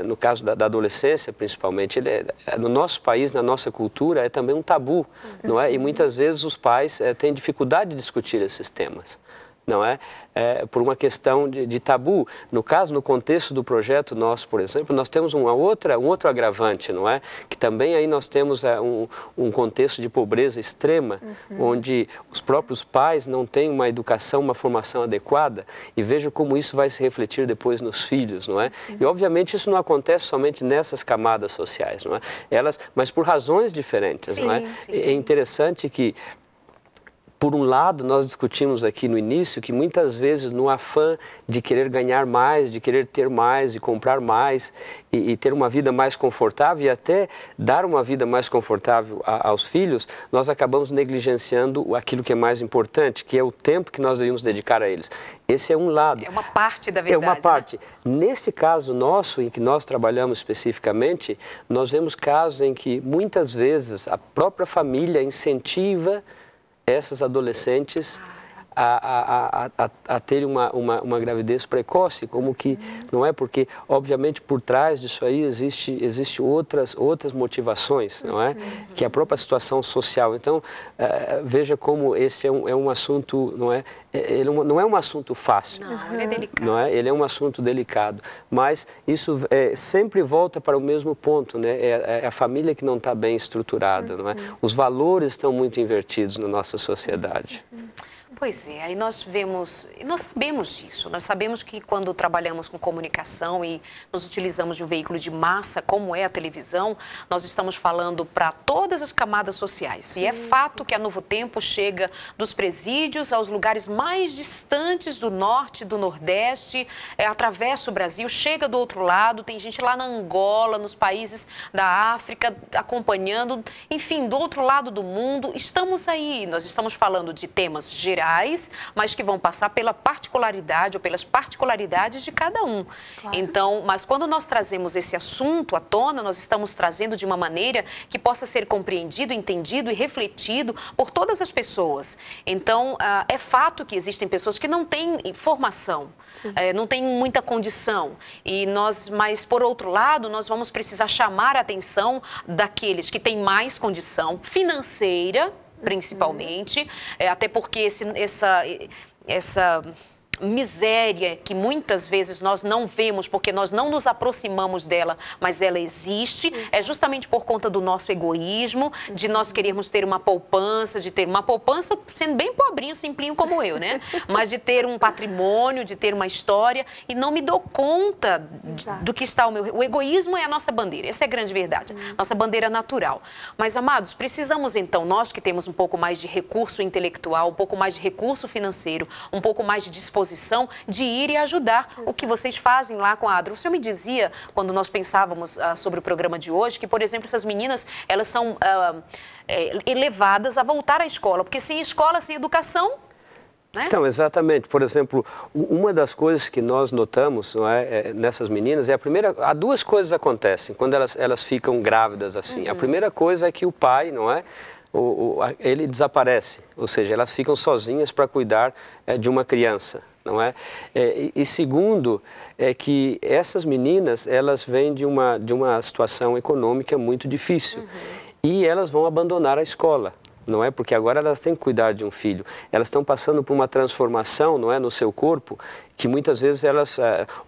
no caso da adolescência, principalmente, no nosso país, na nossa cultura, é também um tabu, não é? E muitas vezes os pais têm dificuldade de discutir esses temas, não é? Por uma questão de tabu. No caso, no contexto do projeto nosso, por exemplo, nós temos um outro agravante, não é? Que também aí nós temos um contexto de pobreza extrema, onde os próprios pais não têm uma educação, uma formação adequada, e veja como isso vai se refletir depois nos filhos, não é? E obviamente isso não acontece somente nessas camadas sociais, não é? Mas por razões diferentes, não é? É interessante que, por um lado, nós discutimos aqui no início que muitas vezes no afã de querer ganhar mais, de querer ter mais e comprar mais e ter uma vida mais confortável e até dar uma vida mais confortável aos filhos, nós acabamos negligenciando aquilo que é mais importante, que é o tempo que nós devemos dedicar a eles. Esse é um lado. É uma parte da verdade. É uma parte. Né? Neste caso nosso, em que nós trabalhamos especificamente, nós vemos casos em que muitas vezes a própria família incentiva essas adolescentes a terem uma gravidez precoce, como que, não é? Porque, obviamente, por trás disso aí existe outras motivações, não é? Que é a própria situação social. Então, veja como esse é um assunto, não é? Ele não é um assunto fácil. Não, ele é delicado. Não é? Ele é um assunto delicado. Mas isso sempre volta para o mesmo ponto, né? É a família que não está bem estruturada, não é? Os valores estão muito invertidos na nossa sociedade. Pois é, aí nós sabemos disso, nós sabemos que quando trabalhamos com comunicação e nos utilizamos de um veículo de massa, como é a televisão, nós estamos falando para todas as camadas sociais. Sim, e é fato que a Novo Tempo chega dos presídios aos lugares mais distantes do norte, do nordeste, atravessa o Brasil, chega do outro lado, tem gente lá na Angola, nos países da África, acompanhando, enfim, do outro lado do mundo. Estamos aí, nós estamos falando de temas gerais, mas que vão passar pela particularidade ou pelas particularidades de cada um. Claro. Então, mas quando nós trazemos esse assunto à tona, nós estamos trazendo de uma maneira que possa ser compreendido, entendido e refletido por todas as pessoas. Então, é fato que existem pessoas que não têm formação, não têm muita condição. Mas, por outro lado, nós vamos precisar chamar a atenção daqueles que têm mais condição financeira, principalmente, até porque essa miséria que muitas vezes nós não vemos porque nós não nos aproximamos dela, mas ela existe, é justamente por conta do nosso egoísmo, de nós querermos ter uma poupança, sendo bem pobrinho, simplinho como eu, né? Mas de ter um patrimônio, de ter uma história e não me dou conta do que está o egoísmo é a nossa bandeira, essa é a grande verdade, nossa bandeira natural. Mas, amados, precisamos então, nós que temos um pouco mais de recurso intelectual, um pouco mais de recurso financeiro, um pouco mais de disposição disposição de ir e ajudar. Exato. O que vocês fazem lá com a ADRA. O senhor me dizia, quando nós pensávamos sobre o programa de hoje, que, por exemplo, essas meninas, elas são elevadas a voltar à escola, porque sem escola, sem educação, né? Então, exatamente. Por exemplo, uma das coisas que nós notamos, não é, nessas meninas, há duas coisas acontecem quando elas ficam grávidas assim. A primeira coisa é que o pai, não é, ele desaparece, ou seja, elas ficam sozinhas para cuidar de uma criança, não é? E segundo, é que essas meninas, elas vêm de uma situação econômica muito difícil e elas vão abandonar a escola. Não é? Porque agora elas têm que cuidar de um filho. Elas estão passando por uma transformação, não é, no seu corpo, que muitas vezes elas,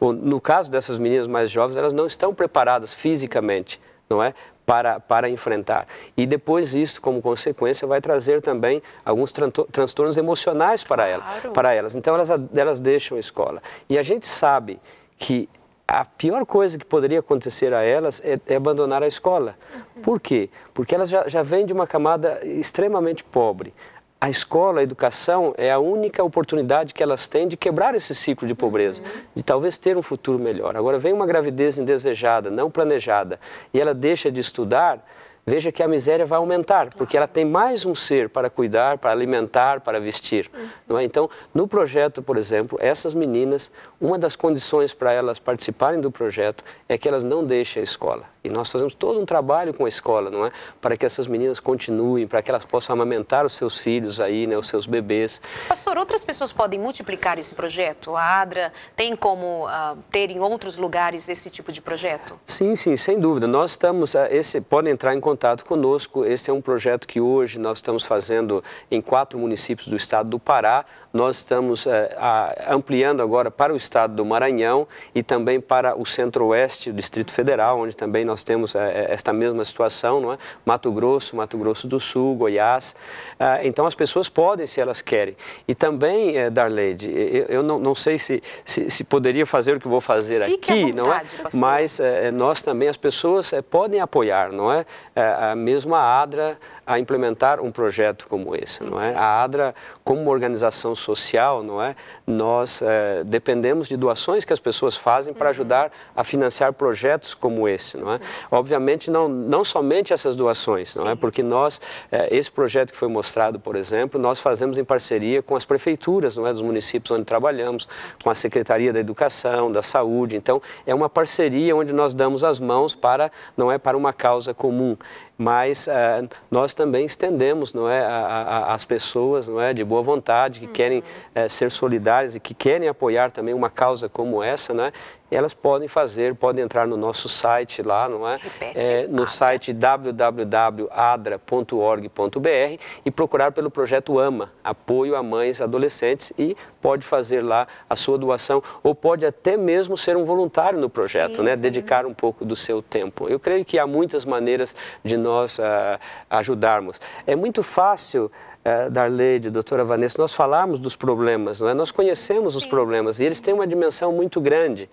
no caso dessas meninas mais jovens, elas não estão preparadas fisicamente, não é, para enfrentar. E depois isso, como consequência, vai trazer também alguns transtornos emocionais para elas. Então elas deixam a escola. E a gente sabe que a pior coisa que poderia acontecer a elas é abandonar a escola. Por quê? Porque elas já vêm de uma camada extremamente pobre. A escola, a educação é a única oportunidade que elas têm de quebrar esse ciclo de pobreza, de talvez ter um futuro melhor. Agora vem uma gravidez indesejada, não planejada, e ela deixa de estudar, veja que a miséria vai aumentar, porque ela tem mais um ser para cuidar, para alimentar, para vestir. Não é? Então, no projeto, por exemplo, essas meninas, uma das condições para elas participarem do projeto é que elas não deixem a escola. E nós fazemos todo um trabalho com a escola, não é? Para que essas meninas continuem, para que elas possam amamentar os seus filhos aí, né? Os seus bebês. Pastor, outras pessoas podem multiplicar esse projeto? A ADRA tem como ter em outros lugares esse tipo de projeto? Sim, sem dúvida. Nós estamos, podem entrar em contato conosco. Esse é um projeto que hoje nós estamos fazendo em 4 municípios do estado do Pará. Nós estamos ampliando agora para o estado do Maranhão e também para o centro-oeste, o Distrito Federal, onde também nós temos esta mesma situação, não é? Mato Grosso do Sul, Goiás. Então as pessoas podem, se elas querem. E também, Darleide, eu não sei se poderia fazer o que vou fazer Fique aqui, à vontade, não é? pastor. Mas nós também, as pessoas podem apoiar, não é? Mesmo a ADRA a implementar um projeto como esse, não é? A ADRA, como uma organização social, não é? Nós dependemos de doações que as pessoas fazem para ajudar a financiar projetos como esse, não é? Obviamente, não somente essas doações, não é? Porque nós, esse projeto que foi mostrado, por exemplo, nós fazemos em parceria com as prefeituras, não é? Dos municípios onde trabalhamos, com a Secretaria da Educação, da Saúde. Então, é uma parceria onde nós damos as mãos para, não é, para uma causa comum. Mas nós também estendemos, não é, as pessoas, não é, de boa vontade, que querem ser solidárias e que querem apoiar também uma causa como essa, né? Elas podem entrar no nosso site lá, não é? No site www.adra.org.br e procurar pelo projeto AMA, Apoio a Mães e Adolescentes, e pode fazer lá a sua doação, ou pode até mesmo ser um voluntário no projeto, né? Dedicar um pouco do seu tempo. Eu creio que há muitas maneiras de nós ajudarmos. É muito fácil, Darleide, doutora Vanessa, nós falarmos dos problemas, não é? Nós conhecemos os problemas e eles têm uma dimensão muito grande,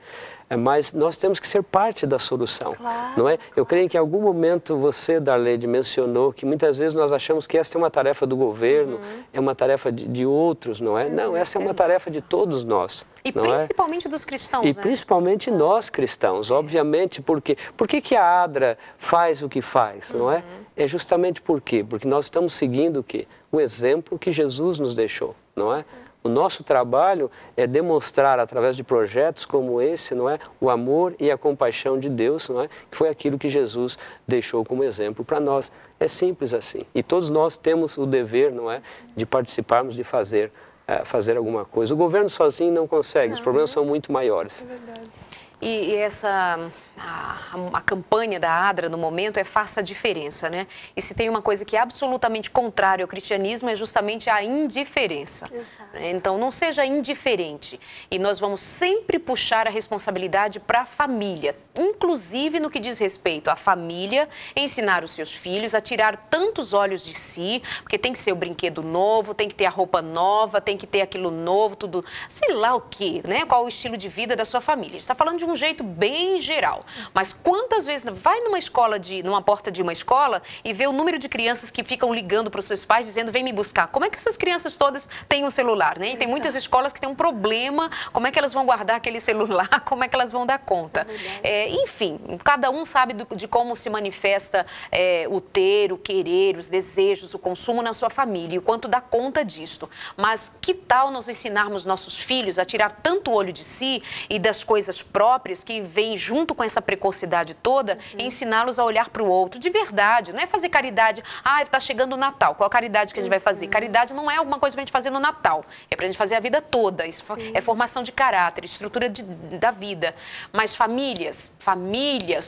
mas nós temos que ser parte da solução, não é? Eu creio que em algum momento você, Darleide, mencionou que muitas vezes nós achamos que essa é uma tarefa do governo, é uma tarefa de outros, não é? Não, essa é uma tarefa de todos nós. E principalmente dos cristãos, E principalmente nós cristãos, obviamente, porque por que a ADRA faz o que faz, não é? É justamente por quê? Porque nós estamos seguindo o quê? O exemplo que Jesus nos deixou, não é? O nosso trabalho é demonstrar, através de projetos como esse, não é, o amor e a compaixão de Deus, não é, que foi aquilo que Jesus deixou como exemplo para nós. É simples assim. E todos nós temos o dever, não é, de participarmos, de fazer alguma coisa. O governo sozinho não consegue, os problemas são muito maiores. É verdade. E a campanha da ADRA no momento é faça a diferença, né? E se tem uma coisa que é absolutamente contrária ao cristianismo é justamente a indiferença. Exato. Então não seja indiferente. E nós vamos sempre puxar a responsabilidade para a família, inclusive no que diz respeito à família, ensinar os seus filhos a tirar tantos olhos de si, porque tem que ser o brinquedo novo, tem que ter a roupa nova, tem que ter aquilo novo, tudo, sei lá o quê, né? Qual o estilo de vida da sua família. A gente está falando de um jeito bem geral. Mas quantas vezes vai numa porta de uma escola e vê o número de crianças que ficam ligando para os seus pais dizendo, vem me buscar. Como é que essas crianças todas têm um celular, né? E tem muitas escolas que têm um problema, como é que elas vão guardar aquele celular, como é que elas vão dar conta. Enfim, cada um sabe de como se manifesta o ter, o querer, os desejos, o consumo na sua família e o quanto dá conta disto. Mas que tal nós ensinarmos nossos filhos a tirar tanto o olho de si e das coisas próprias que vêm junto com essa precocidade toda e ensiná-los a olhar para o outro de verdade, não é fazer caridade, está chegando o Natal, qual a caridade que a gente vai fazer? Caridade não é alguma coisa para a gente fazer no Natal, é para a gente fazer a vida toda, isso é formação de caráter, estrutura da vida. Mas famílias,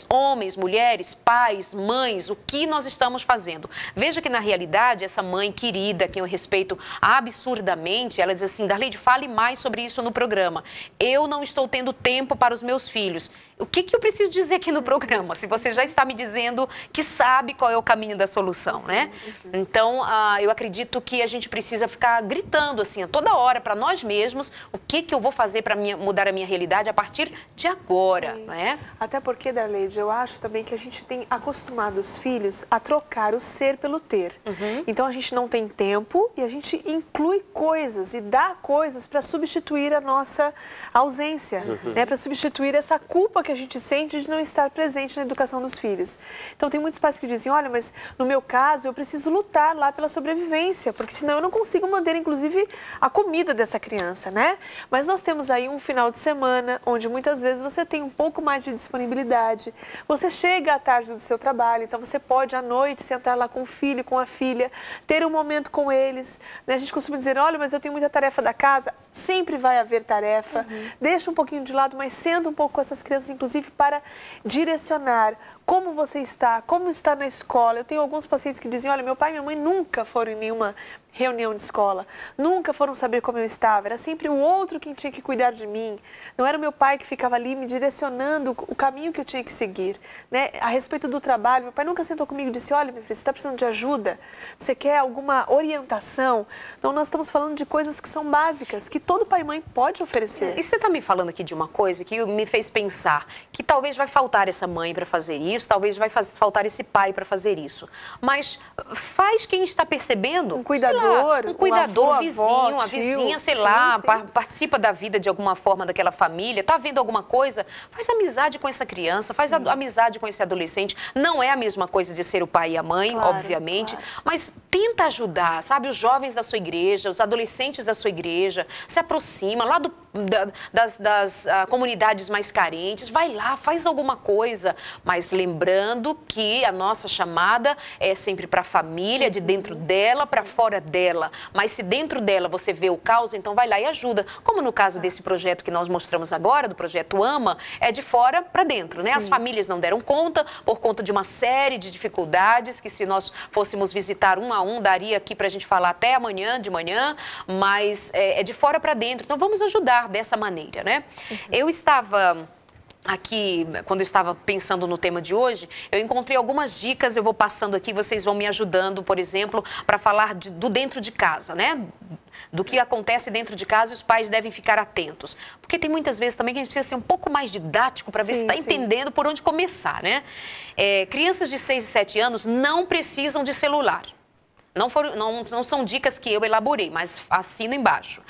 homens, mulheres, pais, mães, o que nós estamos fazendo? Veja que na realidade essa mãe querida, que eu respeito absurdamente, ela diz assim, Darleide, fale mais sobre isso no programa. Eu não estou tendo tempo para os meus filhos. O que eu preciso dizer aqui no programa? Se você já está me dizendo que sabe qual é o caminho da solução, né? Então, eu acredito que a gente precisa ficar gritando assim, toda hora para nós mesmos, o que eu vou fazer para mudar a minha realidade a partir de agora, né? Até porque, Darleide, eu acho também que a gente tem acostumado os filhos a trocar o ser pelo ter. Então, a gente não tem tempo e a gente inclui coisas e dá coisas para substituir a nossa ausência, né? Para substituir essa culpa que a gente sente de não estar presente na educação dos filhos. Então, tem muitos pais que dizem, olha, mas no meu caso, eu preciso lutar lá pela sobrevivência, porque senão eu não consigo manter, inclusive, a comida dessa criança, né? Mas nós temos aí um final de semana, onde muitas vezes você tem um pouco mais de disponibilidade, você chega à tarde do seu trabalho, então você pode à noite sentar lá com o filho, com a filha, ter um momento com eles, né? A gente costuma dizer, olha, mas eu tenho muita tarefa da casa, sempre vai haver tarefa, deixa um pouquinho de lado, mas senta um pouco com essas crianças, inclusive para direcionar como você está, como está na escola. Eu tenho alguns pacientes que dizem, olha, meu pai e minha mãe nunca foram em nenhuma reunião de escola, nunca foram saber como eu estava, era sempre o outro quem tinha que cuidar de mim, não era o meu pai que ficava ali me direcionando o caminho que eu tinha que seguir, né? A respeito do trabalho, meu pai nunca sentou comigo e disse, olha, minha filha, você está precisando de ajuda? Você quer alguma orientação? Então, nós estamos falando de coisas que são básicas, que todo pai e mãe pode oferecer. E você está me falando aqui de uma coisa que me fez pensar que talvez vai faltar essa mãe para fazer isso, talvez vai faltar esse pai para fazer isso. Mas faz quem está percebendo. Um cuidador, um vizinho, a vizinha, sei lá, participa da vida de alguma forma daquela família, está vendo alguma coisa, faz amizade com essa criança, faz amizade com esse adolescente. Não é a mesma coisa de ser o pai e a mãe, obviamente, mas tenta ajudar, sabe, os jovens da sua igreja, os adolescentes da sua igreja, se aproxima lá das comunidades mais carentes, vai lá, faz alguma coisa, mas lembrando que a nossa chamada é sempre para a família, de dentro dela para fora dela, mas se dentro dela você vê o caos, então vai lá e ajuda, como no caso desse projeto que nós mostramos agora, do projeto AMA, é de fora para dentro, né? As famílias não deram conta, por conta de uma série de dificuldades, que se nós fôssemos visitar um a um, daria aqui para a gente falar até amanhã, de manhã, mas é de fora para dentro, então vamos ajudar dessa maneira, né? Eu estava aqui, quando eu estava pensando no tema de hoje, eu encontrei algumas dicas, eu vou passando aqui, vocês vão me ajudando, por exemplo, para falar do dentro de casa, né? Do que acontece dentro de casa e os pais devem ficar atentos. Porque tem muitas vezes também que a gente precisa ser um pouco mais didático para ver se está entendendo por onde começar, né? Crianças de 6 e 7 anos não precisam de celular. Não são dicas que eu elaborei, mas assino embaixo.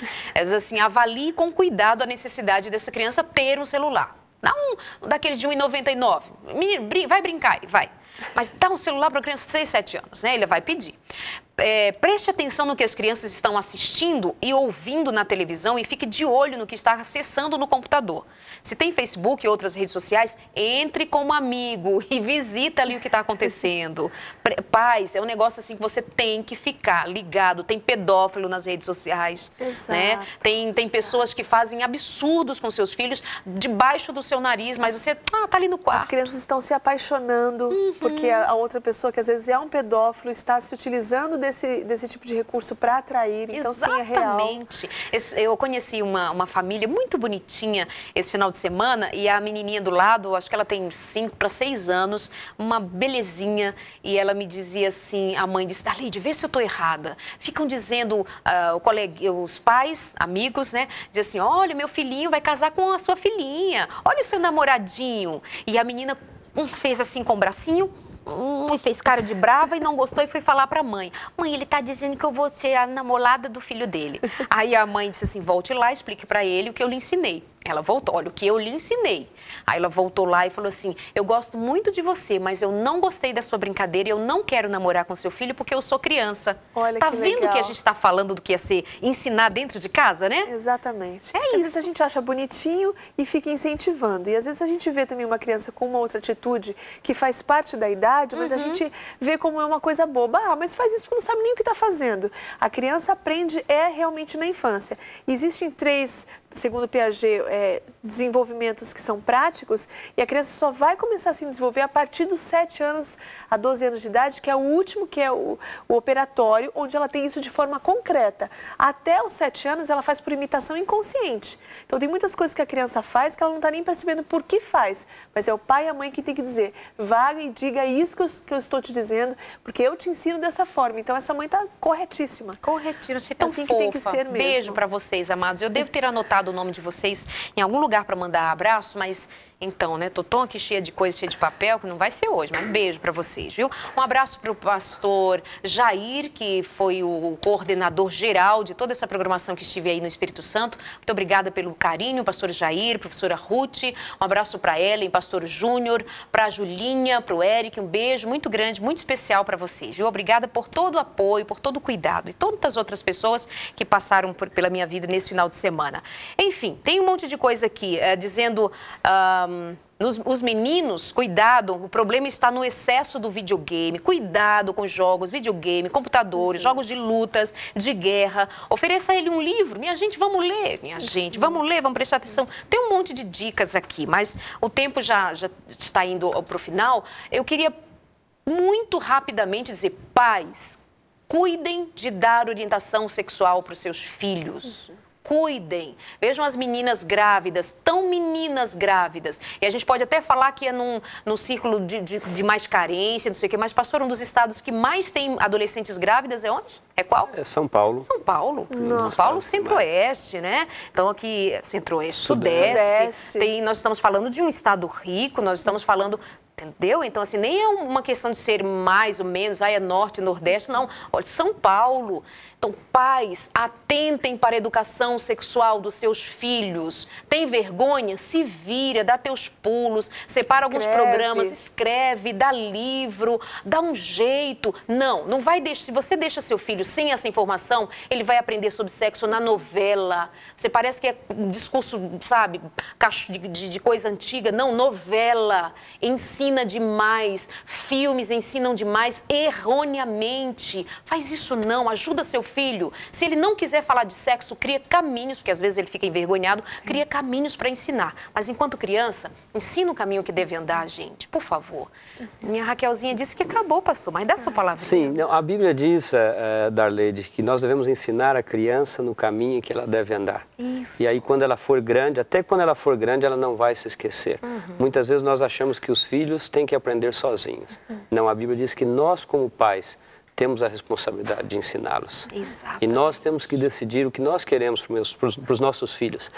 Assim, avalie com cuidado a necessidade dessa criança ter um celular. Não daquele de R$1,99. Vai brincar, vai. Mas dá um celular para a criança de 6, 7 anos, né? Ele vai pedir. Preste atenção no que as crianças estão assistindo e ouvindo na televisão e fique de olho no que está acessando no computador. Se tem Facebook e outras redes sociais, entre como amigo e visita ali o que está acontecendo. Pais, é um negócio assim que você tem que ficar ligado. Tem pedófilo nas redes sociais, né? Tem pessoas que fazem absurdos com seus filhos debaixo do seu nariz, mas você tá ali no quarto. As crianças estão se apaixonando porque a outra pessoa, que às vezes é um pedófilo, está se utilizando desse tipo de recurso para atrair, então sim, é real. Exatamente. Eu conheci uma família muito bonitinha esse final de semana e a menininha do lado, acho que ela tem 5 para 6 anos, uma belezinha, e ela me dizia assim, a mãe disse, Darleide, vê se eu estou errada. Ficam dizendo, os pais, amigos, né, dizem assim, olha, meu filhinho vai casar com a sua filhinha, olha o seu namoradinho. E a menina fez assim com o bracinho, e fez cara de brava e não gostou e foi falar para a mãe. Mãe, ele está dizendo que eu vou ser a namorada do filho dele. Aí a mãe disse assim, volte lá, explique para ele o que eu lhe ensinei. Ela voltou, olha, o que eu lhe ensinei. Aí ela voltou lá e falou assim, eu gosto muito de você, mas eu não gostei da sua brincadeira e eu não quero namorar com seu filho porque eu sou criança. Olha, tá que vendo legal. que a gente está falando do que ia ser ensinar dentro de casa, né? Exatamente. É Às isso. vezes a gente acha bonitinho e fica incentivando. E às vezes a gente vê também uma criança com uma outra atitude que faz parte da idade, mas a gente vê como é uma coisa boba. Ah, mas faz isso porque não sabe nem o que está fazendo. A criança aprende realmente na infância. Existem 3, segundo Piaget, desenvolvimentos que são práticos e a criança só vai começar a se desenvolver a partir dos 7 anos a 12 anos de idade, que é o último, que é o operatório, onde ela tem isso de forma concreta. Até os 7 anos ela faz por imitação inconsciente. Então tem muitas coisas que a criança faz que ela não está nem percebendo por que faz, mas é o pai e a mãe que tem que dizer, vá e diga isso que eu estou te dizendo, porque eu te ensino dessa forma. Então essa mãe está corretíssima. Corretíssima, você é tão assim fofa. que tem que ser mesmo. Beijo para vocês, amados. Eu devo ter anotado o nome de vocês em algum lugar para mandar abraço, mas então, né, tô tão aqui cheia de coisa, cheia de papel, que não vai ser hoje, mas um beijo para vocês, viu? Um abraço para o pastor Jair, que foi o coordenador geral de toda essa programação que estive aí no Espírito Santo. Muito obrigada pelo carinho, pastor Jair, professora Ruth. Um abraço para Ellen, pastor Júnior, para a Julinha, para o Eric. Um beijo muito grande, muito especial para vocês, viu? Obrigada por todo o apoio, por todo o cuidado e todas as outras pessoas que passaram pela minha vida nesse final de semana. Enfim, tem um monte de coisa aqui, dizendo... os meninos, cuidado, o problema está no excesso do videogame, cuidado com jogos, videogame, computadores, jogos de lutas, de guerra. Ofereça a ele um livro, minha gente, vamos ler, vamos ler, vamos prestar atenção. Tem um monte de dicas aqui, mas o tempo já está indo para o final. Eu queria muito rapidamente dizer, pais, cuidem de dar orientação sexual para os seus filhos. Cuidem. Vejam as meninas grávidas, tão meninas grávidas. E a gente pode até falar que é num círculo de mais carência, não sei o quê, mas, pastor, um dos estados que mais tem adolescentes grávidas é onde? É qual? É São Paulo. São Paulo. Nossa. São Paulo, centro-oeste, né? Então, aqui, centro-oeste, sudeste. Nós estamos falando de um estado rico, nós estamos falando... Entendeu? Então, assim, nem é uma questão de ser mais ou menos, é norte, nordeste, não. Olha, São Paulo. Então, pais, atentem para a educação sexual dos seus filhos. Tem vergonha? Se vira, dá teus pulos, separa alguns programas, escreve, dá livro, dá um jeito. Não vai deixar. Se você deixa seu filho sem essa informação, ele vai aprender sobre sexo na novela. Você parece que é um discurso, sabe, de coisa antiga. Não, novela. Ensina demais. Filmes ensinam demais erroneamente. Faz isso não, ajuda seu filho. Se ele não quiser falar de sexo, cria caminhos, porque às vezes ele fica envergonhado, cria caminhos para ensinar. Mas enquanto criança, ensina o caminho que deve andar, gente, por favor. Minha Raquelzinha disse que acabou, pastor, mas dá sua palavra. Sim, não, a Bíblia diz, Darleide, que nós devemos ensinar a criança no caminho que ela deve andar. Isso. E aí quando ela for grande, até quando ela for grande, ela não vai se esquecer. Muitas vezes nós achamos que os filhos têm que aprender sozinhos. Não, a Bíblia diz que nós como pais temos a responsabilidade de ensiná-los. Exato. E nós temos que decidir o que nós queremos para os nossos filhos.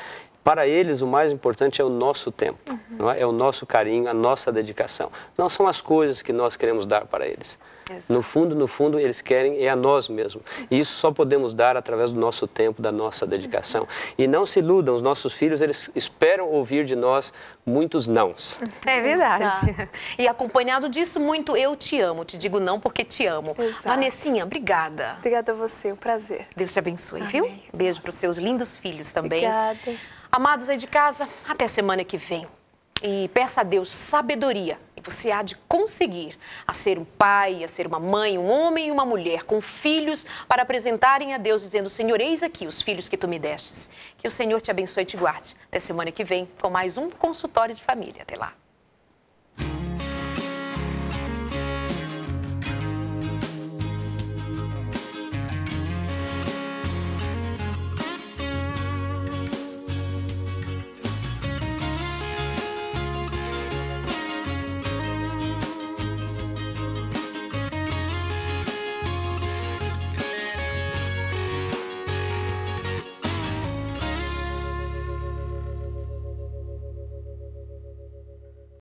Para eles, o mais importante é o nosso tempo, não é? É o nosso carinho, a nossa dedicação. Não são as coisas que nós queremos dar para eles. Exato. No fundo, eles querem a nós mesmos. E isso só podemos dar através do nosso tempo, da nossa dedicação. E não se iludam, os nossos filhos, eles esperam ouvir de nós muitos nãos. É verdade. E acompanhado disso, muito eu te amo. Te digo não porque te amo. Exato. Vanessinha, obrigada. Obrigada a você, um prazer. Deus te abençoe, Amém. viu? Beijo para os seus lindos filhos também. Obrigada. Amados aí de casa, até semana que vem. E peça a Deus sabedoria. E você há de conseguir a ser um pai, a ser uma mãe, um homem e uma mulher com filhos para apresentarem a Deus dizendo, Senhor, eis aqui os filhos que tu me destes. Que o Senhor te abençoe e te guarde. Até semana que vem com mais um consultório de família. Até lá.